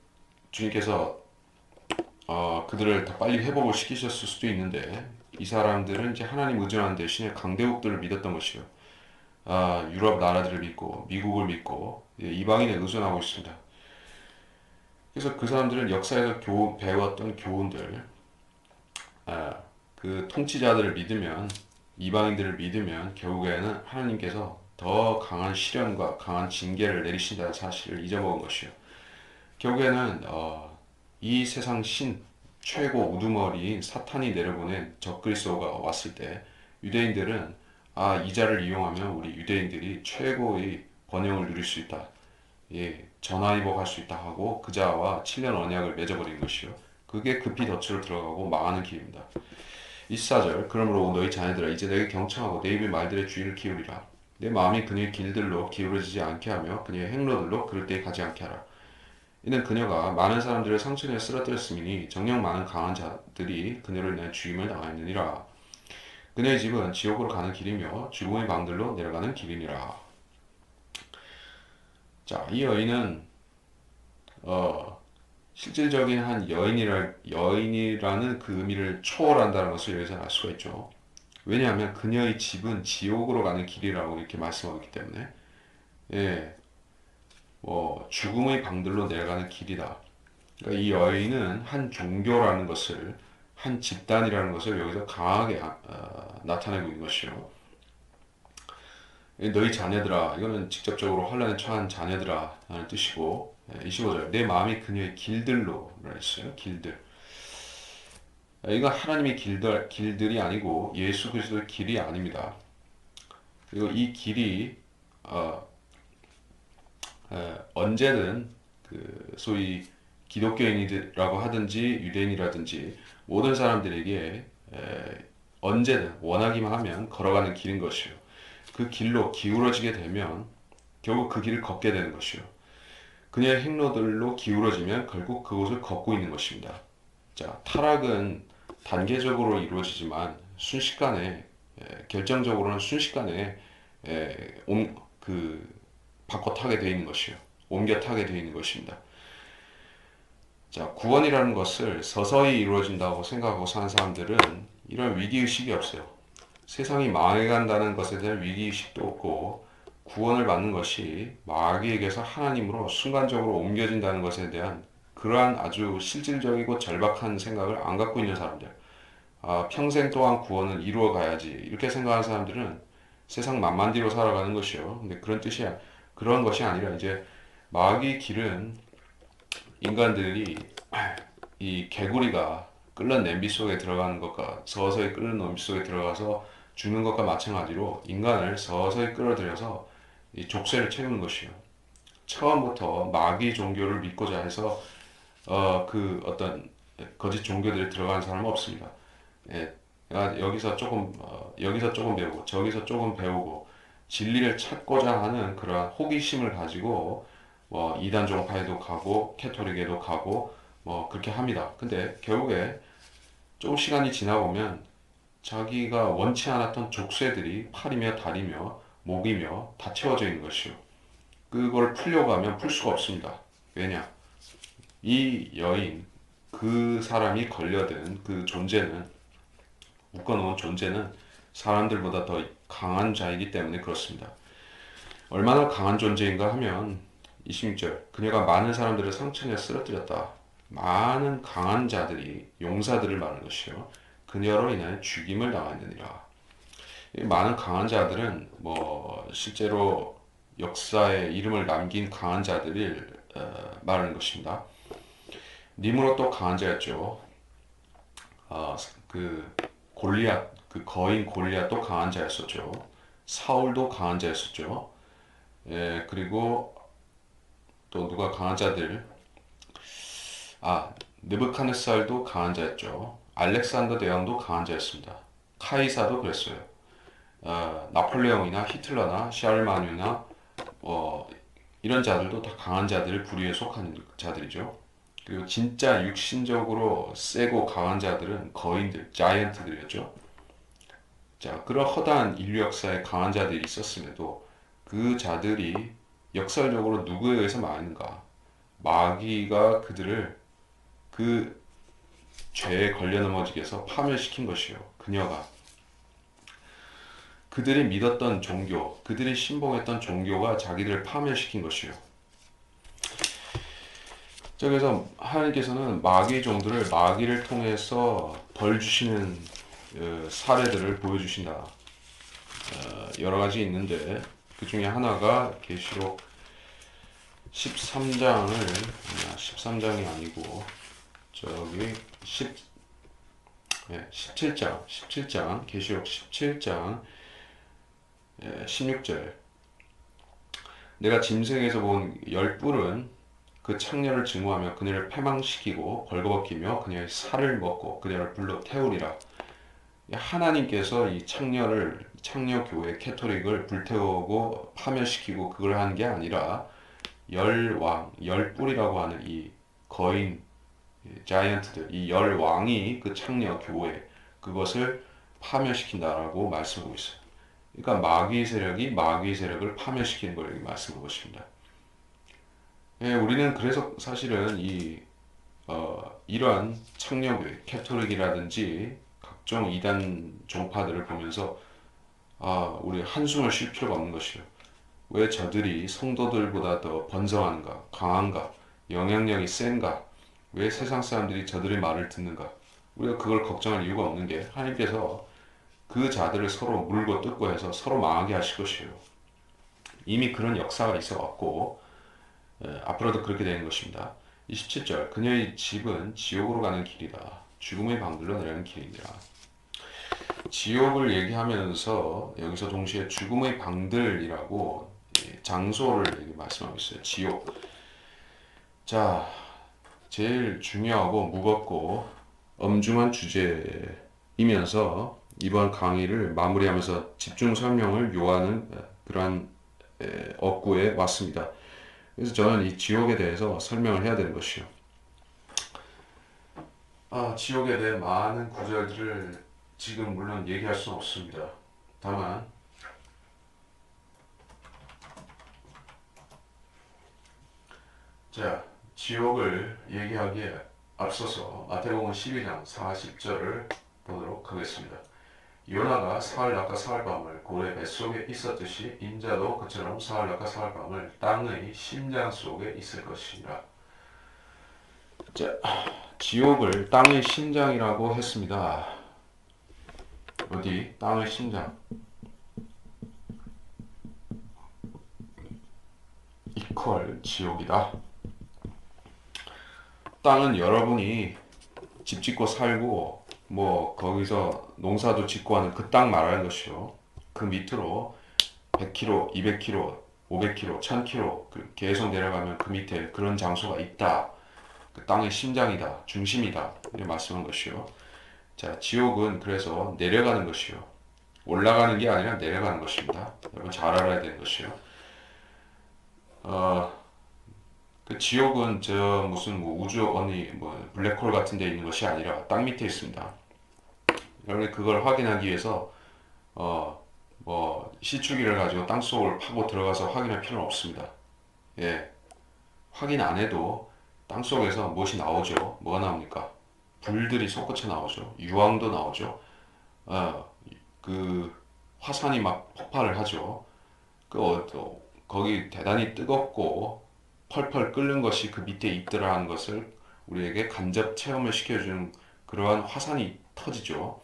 주님께서 그들을 더 빨리 회복을 시키셨을 수도 있는데 이 사람들은 이제 하나님 의존하는 대신에 강대국들을 믿었던 것이요. 유럽 나라들을 믿고 미국을 믿고 이방인에 의존하고 있습니다. 그래서 그 사람들은 역사에서 배웠던 교훈들, 그 통치자들을 믿으면, 이방인들을 믿으면 결국에는 하나님께서 더 강한 시련과 강한 징계를 내리신다는 사실을 잊어먹은 것이요. 결국에는 이 세상 최고 우두머리인 사탄이 내려보낸 적그리스도가 왔을 때 유대인들은 이 자를 이용하면 우리 유대인들이 최고의 번영을 누릴 수 있다. 예, 전화위복할 수 있다 하고 그자와 7년 언약을 맺어버린 것이요. 그게 급히 덫으로 들어가고 망하는 길입니다. 24절 그러므로 너희 자녀들아 이제 내게 경청하고 내 입의 말들의 주의를 기울이라. 내 마음이 그녀의 길들로 기울어지지 않게 하며 그녀의 행로들로 그럴 때 가지 않게 하라. 이는 그녀가 많은 사람들을 상처내어 쓰러뜨렸음이니 정녕 많은 강한 자들이 그녀를 인하여 죽임을 당하였느니라. 그녀의 집은 지옥으로 가는 길이며 죽음의 방들로 내려가는 길이니라. 자, 이 여인은 실질적인 한 여인이라는 그 의미를 초월한다는 것을 여기서 알 수가 있죠. 왜냐하면 그녀의 집은 지옥으로 가는 길이라고 이렇게 말씀하고 있기 때문에 예, 죽음의 방들로 내려가는 길이다. 그러니까 이 여인은 한 종교라는 것을 한 집단이라는 것을 여기서 강하게 나타내고 있는 것이요. 너희 자녀들아 이거는 직접적으로 환란에 처한 자녀들아 라는 뜻이고 25절 내 마음이 그녀의 길들로 했어요. 길들. 이건 하나님의 길들이 아니고 예수 그리스도의 길이 아닙니다. 그리고 이 길이 언제든 그 소위 기독교인이라고 하든지 유대인이라든지 모든 사람들에게 언제든 원하기만 하면 걸어가는 길인 것이요. 그 길로 기울어지게 되면 결국 그 길을 걷게 되는 것이요. 그녀의 행로들로 기울어지면 결국 그곳을 걷고 있는 것입니다. 자, 타락은 단계적으로 이루어지지만 순식간에 결정적으로는 순식간에 바꿔 타게 되어 있는 것이요. 옮겨 타게 되어 있는 것입니다. 자, 구원이라는 것을 서서히 이루어진다고 생각하고 사는 사람들은 이런 위기의식이 없어요. 세상이 망해간다는 것에 대한 위기의식도 없고 구원을 받는 것이 마귀에게서 하나님으로 순간적으로 옮겨진다는 것에 대한 그러한 아주 실질적이고 절박한 생각을 안 갖고 있는 사람들, 평생 동안 구원을 이루어 가야지 이렇게 생각하는 사람들은 세상 만만디로 살아가는 것이요. 근데 그런 것이 아니라 이제 마귀의 길은 인간들이 이 개구리가 끓는 냄비 속에 들어가는 것과 서서히 끓는 냄비 속에 들어가서 죽는 것과 마찬가지로 인간을 서서히 끌어들여서 이 족쇄를 채우는 것이요. 처음부터 마귀 종교를 믿고자 해서 그 어떤 거짓 종교들에 들어가는 사람은 없습니다. 예, 여기서 조금 배우고 저기서 조금 배우고 진리를 찾고자 하는 그러한 호기심을 가지고 이단 종파에도 가고 캐토릭에도 가고 그렇게 합니다. 근데 결국에 조금 시간이 지나 보면 자기가 원치 않았던 족쇄들이 팔이며 다리며 목이며 다 채워져 있는 것이요. 그걸 풀려고 하면 풀 수가 없습니다. 왜냐? 이 여인, 그 사람이 걸려든 그 존재는, 묶어놓은 존재는 사람들보다 더 강한 자이기 때문에 그렇습니다. 얼마나 강한 존재인가 하면 26절 그녀가 많은 사람들을 상처내어 쓰러뜨렸다. 많은 강한 자들이 용사들을 말하는 것이요. 그녀로 인하여 죽임을 당하느니라. 많은 강한 자들은 실제로 역사에 이름을 남긴 강한 자들을 말하는 것입니다. 니므롯도 강한 자였죠. 그 골리앗, 그 거인 골리앗도 강한 자였었죠. 사울도 강한 자였었죠. 그리고 또 누가 강한 자들? 느부갓네살도 강한 자였죠. 알렉산더 대왕도 강한 자였습니다. 카이사도 그랬어요. 나폴레옹이나 히틀러나 샤르마뉴나 이런 자들도 다 강한 자들을 부류에 속하는 자들이죠. 그리고 진짜 육신적으로 세고 강한 자들은 거인들, 자이언트들이었죠. 자, 그런 허다한 인류 역사에 강한 자들이 있었음에도 그 자들이 역사적으로 누구에 의해서 망했는가? 마귀가 그들을 그 죄에 걸려 넘어지게 해서 파멸시킨 것이요. 그녀가 그들이 믿었던 종교, 그들이 신봉했던 종교가 자기들을 파멸시킨 것이요. 자, 그래서 하나님께서는 마귀 종들을 마귀를 통해서 벌 주시는 사례들을 보여주신다. 여러 가지 있는데 그 중에 하나가 계시록 13장을 13장이 아니고 저기 17장 계시록 17장 16절 내가 짐승에서 본 열 뿔은 그 창녀를 증오하며 그녀를 패망시키고 벌거벗기며 그녀의 살을 먹고 그녀를 불러 태우리라. 하나님께서 이 창녀 교회 캐토릭을 불태우고 파멸시키고 그걸 한 게 아니라 열 뿔이라고 하는 이 거인 자이언트들, 이 열 왕이 그 창녀 교회 그것을 파멸시킨다라고 말씀하고 있어요. 그러니까 마귀 세력이 마귀 세력을 파멸시키는 걸 여기 말씀하고 있습니다. 예, 우리는 그래서 사실은 이러한 창녀교회, 캐톨릭이라든지 각종 이단 종파들을 보면서 우리 한숨을 쉴 필요가 없는 것이요. 왜 저들이 성도들보다 더 번성한가, 강한가, 영향력이 센가, 왜 세상 사람들이 저들의 말을 듣는가? 우리가 그걸 걱정할 이유가 없는 게 하나님께서 그 자들을 서로 물고 뜯고 해서 서로 망하게 하실 것이에요. 이미 그런 역사가 있어 왔고 앞으로도 그렇게 되는 것입니다. 27절 그녀의 집은 지옥으로 가는 길이다. 죽음의 방들로 내려가는 길이니라. 지옥을 얘기하면서 여기서 동시에 죽음의 방들이라고 장소를 말씀하고 있어요. 지옥. 자, 제일 중요하고 무겁고 엄중한 주제이면서 이번 강의를 마무리하면서 집중 설명을 요하는 그러한 업구에 왔습니다. 그래서 저는 이 지옥에 대해서 설명을 해야 되는 것이요. 지옥에 대해 많은 구절들을 지금 물론 얘기할 수는 없습니다. 다만 자, 지옥을 얘기하기에 앞서서 마태복음 12장 40절을 보도록 하겠습니다. 요나가 사흘낮과 사흘밤을 고래 뱃속에 있었듯이 인자도 그처럼 사흘낮과 사흘밤을 땅의 심장 속에 있을 것이니라. 자, 지옥을 땅의 심장이라고 했습니다. 어디? 땅의 심장. 이퀄 지옥이다. 땅은 여러분이 집 짓고 살고 뭐 거기서 농사도 짓고 하는 그 땅 말하는 것이요. 그 밑으로 100km, 200km, 500km, 1000km 계속 내려가면 그 밑에 그런 장소가 있다. 그 땅의 심장이다. 중심이다. 이렇게 말씀한 것이요. 자, 지옥은 그래서 내려가는 것이요. 올라가는 게 아니라 내려가는 것입니다. 여러분 잘 알아야 되는 것이요. 그 지옥은 저 무슨 뭐 우주 어디 뭐 블랙홀 같은 데 있는 것이 아니라 땅 밑에 있습니다. 여러분 그걸 확인하기 위해서 뭐 시추기를 가지고 땅 속을 파고 들어가서 확인할 필요는 없습니다. 예, 확인 안 해도 땅 속에서 무엇이 나오죠? 뭐가 나옵니까? 불들이 솟구쳐 나오죠. 유황도 나오죠. 그 화산이 막 폭발을 하죠. 거기 대단히 뜨겁고 펄펄 끓는 것이 그 밑에 있더라는 것을 우리에게 간접 체험을 시켜주는 그러한 화산이 터지죠.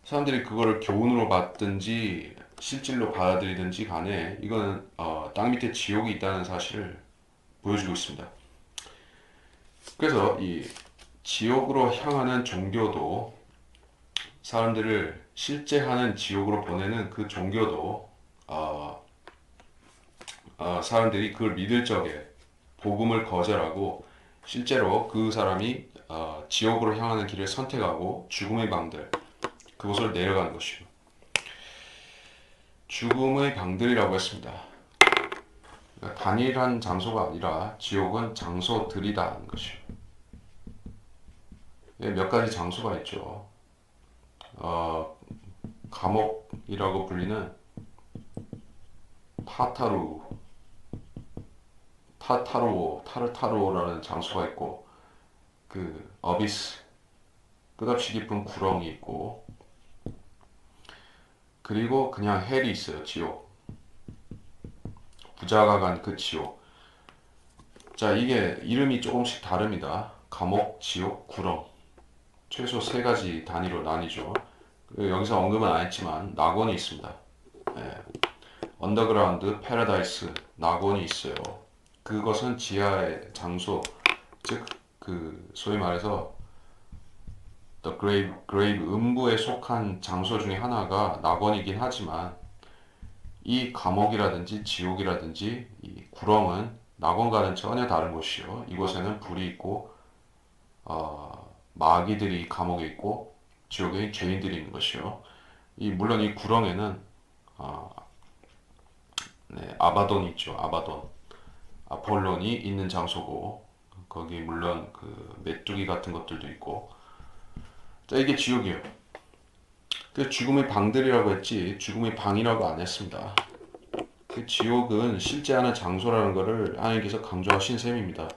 사람들이 그거를 교훈으로 받든지 실질로 받아들이든지 간에 이거는 땅 밑에 지옥이 있다는 사실을 보여주고 있습니다. 그래서 이 지옥으로 향하는 종교도 사람들을 실제 하는 지옥으로 보내는 그 종교도 사람들이 그걸 믿을 적에 복음을 거절하고 실제로 그 사람이 지옥으로 향하는 길을 선택하고 죽음의 방들 그곳을 내려가는 것이요. 죽음의 방들이라고 했습니다. 그러니까 단일한 장소가 아니라 지옥은 장소들이다 하는 것이요. 몇 가지 장소가 있죠. 감옥이라고 불리는 타르타루오라는 장소가 있고 그 어비스 끝없이 깊은 구렁이 있고 그리고 그냥 헬이 있어요. 지옥. 부자가 간 그 지옥. 자, 이게 이름이 조금씩 다릅니다. 감옥, 지옥, 구렁. 최소 세 가지 단위로 나뉘죠. 여기서 언급은 안 했지만 낙원이 있습니다. 예, 언더그라운드, 패러다이스, 낙원이 있어요. 그것은 지하의 장소, 즉 그 소위 말해서 The grave, 음부에 속한 장소 중에 하나가 낙원이긴 하지만 이 감옥이라든지 지옥이라든지 이 구렁은 낙원과는 전혀 다른 곳이요. 이곳에는 불이 있고 마귀들이 감옥에 있고 지옥에 죄인들이 있는 것이요. 물론 이 구렁에는 네, 아바돈이 있죠. 아바돈, 아폴론이 있는 장소고 거기 물론 그 메뚜기 같은 것들도 있고. 자, 이게 지옥이에요. 그 죽음의 방들이라고 했지 죽음의 방이라고 안 했습니다. 그 지옥은 실제 하는 장소라는 것을 하나님께서 강조하신 셈입니다.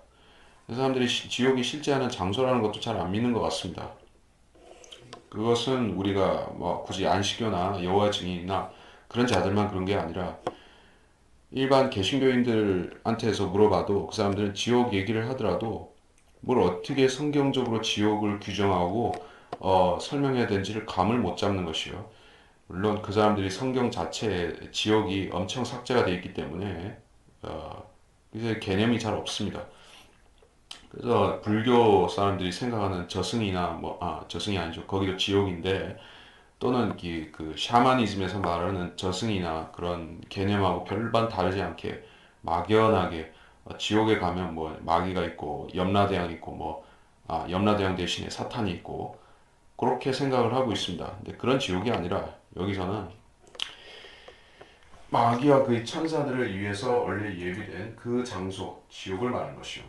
그래서 사람들이 지옥이 실제 하는 장소라는 것도 잘 안 믿는 것 같습니다. 그것은 우리가 뭐 굳이 안식교나 여호와 증인이나 그런 자들만 그런 게 아니라 일반 개신교인들한테서 물어봐도 그 사람들은 지옥 얘기를 하더라도 뭘 어떻게 성경적으로 지옥을 규정하고 설명해야 되는지를 감을 못 잡는 것이요. 물론 그 사람들이 성경 자체에 지옥이 엄청 삭제가 되어 있기 때문에 이제 개념이 잘 없습니다. 그래서 불교 사람들이 생각하는 저승이나 저승이 아니죠. 거기도 지옥인데 또는 그 샤머니즘에서 말하는 저승이나 그런 개념하고 별반 다르지 않게 막연하게 지옥에 가면 뭐 마귀가 있고 염라대왕 있고 염라대왕 대신에 사탄이 있고 그렇게 생각을 하고 있습니다. 근데 그런 지옥이 아니라 여기서는 마귀와 그의 천사들을 위해서 원래 예비된 그 장소 지옥을 말하는 것이요.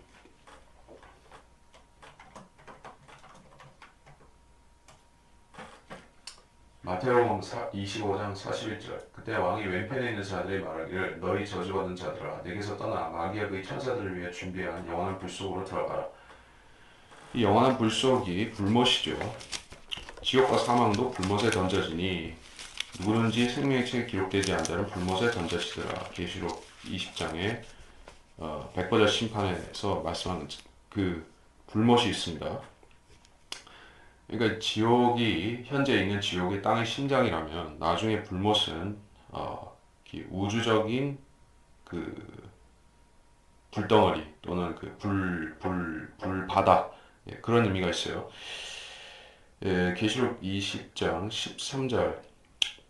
마태복음 25장 41절. 그때 왕이 왼편에 있는 자들이 말하기를 너희 저주받은 자들아 내게서 떠나 마귀와 그의 천사들을 위해 준비한 영원한 불 속으로 들어가라. 이 영원한 불 속이 불못이죠. 지옥과 사망도 불못에 던져지니 누구든지 생명의 책에 기록되지 않은 자는 불못에 던져지더라. 계시록 20장에 백보자 심판에서 말씀하는 그 불못이 있습니다. 그러니까 지옥이 현재 있는 지옥이 땅의 심장이라면 나중에 불못은 우주적인 그 불덩어리 또는 그 불바다 그런 의미가 있어요. 계시록 20장 13절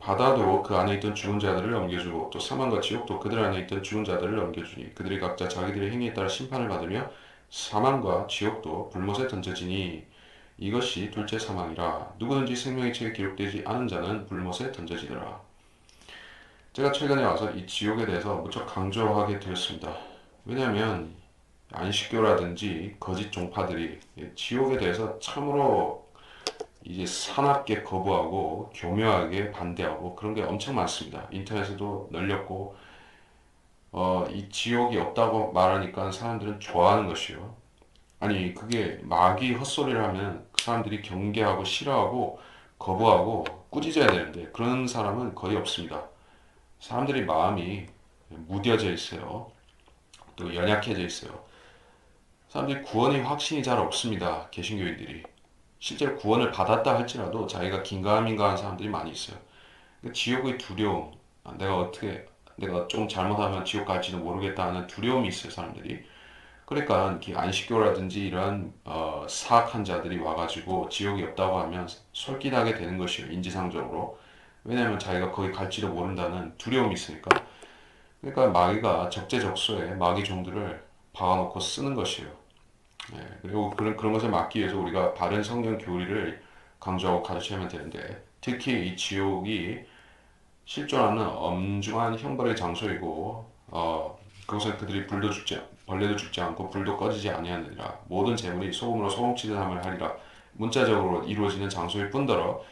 바다도 그 안에 있던 죽은 자들을 넘겨주고 또 사망과 지옥도 그들 안에 있던 죽은 자들을 넘겨주니 그들이 각자 자기들의 행위에 따라 심판을 받으며 사망과 지옥도 불못에 던져지니 이것이 둘째 사망이라 누구든지 생명의 책에 기록되지 않은 자는 불못에 던져지더라. 제가 최근에 와서 이 지옥에 대해서 무척 강조하게 되었습니다. 왜냐하면 안식교라든지 거짓 종파들이 지옥에 대해서 참으로 이제 사납게 거부하고 교묘하게 반대하고 그런 게 엄청 많습니다. 인터넷에도 널렸고 이 지옥이 없다고 말하니까 사람들은 좋아하는 것이요. 아니 그게 마귀 헛소리를 하면 그 사람들이 경계하고 싫어하고 거부하고 꾸짖어야 되는데 그런 사람은 거의 없습니다. 사람들이 마음이 무뎌져 있어요. 또 연약해져 있어요. 사람들이 구원의 확신이 잘 없습니다. 개신교인들이. 실제로 구원을 받았다 할지라도 자기가 긴가민가한 사람들이 많이 있어요. 지옥의 두려움, 내가 좀 잘못하면 지옥 갈지도 모르겠다 하는 두려움이 있어요, 사람들이. 그러니까 안식교라든지 이런 사악한 자들이 와가지고 지옥이 없다고 하면 솔깃하게 되는 것이에요, 인지상정으로. 왜냐하면 자기가 거기 갈지도 모른다는 두려움이 있으니까. 그러니까 마귀가 적재적소에 마귀 종들을 박아놓고 쓰는 것이에요. 그리고 그런 것을 막기 위해서 우리가 바른 성경 교리를 강조하고 가르쳐야만 되는데 특히 이 지옥이 실존하는 엄중한 형벌의 장소이고 그곳은 그들이 벌레도 죽지 않고 불도 꺼지지 아니하느니라 모든 재물이 소금으로 소금치듯 함을 하리라 문자적으로 이루어지는 장소일 뿐더러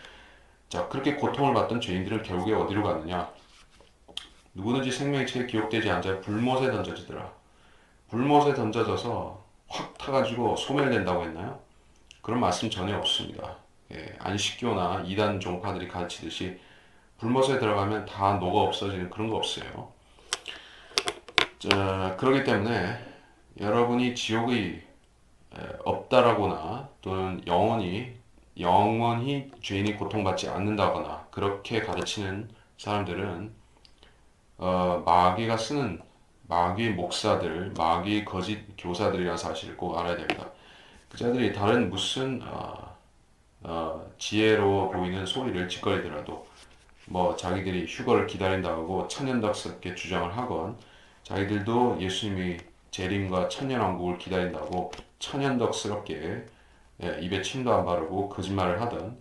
자 그렇게 고통을 받던 죄인들은 결국에 어디로 갔느냐 누구든지 생명의 책에 기록되지 않은 자 불못에 던져지더라. 불못에 던져져서 확 타가지고 소멸된다고 했나요? 그런 말씀 전혀 없습니다. 안식교나 이단 종파들이 가르치듯이 불못에 들어가면 다 녹아 없어지는 그런 거 없어요. 자, 그렇기 때문에 여러분이 지옥이 없다라거나 또는 영원히 죄인이 고통받지 않는다거나 그렇게 가르치는 사람들은 마귀가 쓰는 마귀 목사들, 마귀 거짓 교사들이라는 사실을 꼭 알아야 됩니다. 그 자들이 다른 무슨 지혜로워 보이는 소리를 짓거리더라도 뭐 자기들이 휴거를 기다린다고 천연덕스럽게 주장을 하건 자기들도 예수님이 재림과 천년왕국을 기다린다고 천연덕스럽게 입에 침도 안 바르고 거짓말을 하던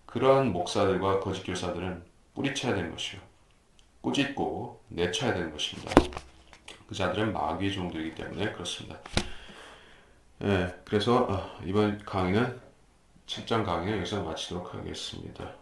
그러한 목사들과 거짓 교사들은 뿌리쳐야 되는 것이요 꾸짖고 내쳐야 되는 것입니다. 그 자들은 마귀의 종들이기 때문에 그렇습니다. 그래서 이번 강의는 7장 강의는 여기서 마치도록 하겠습니다.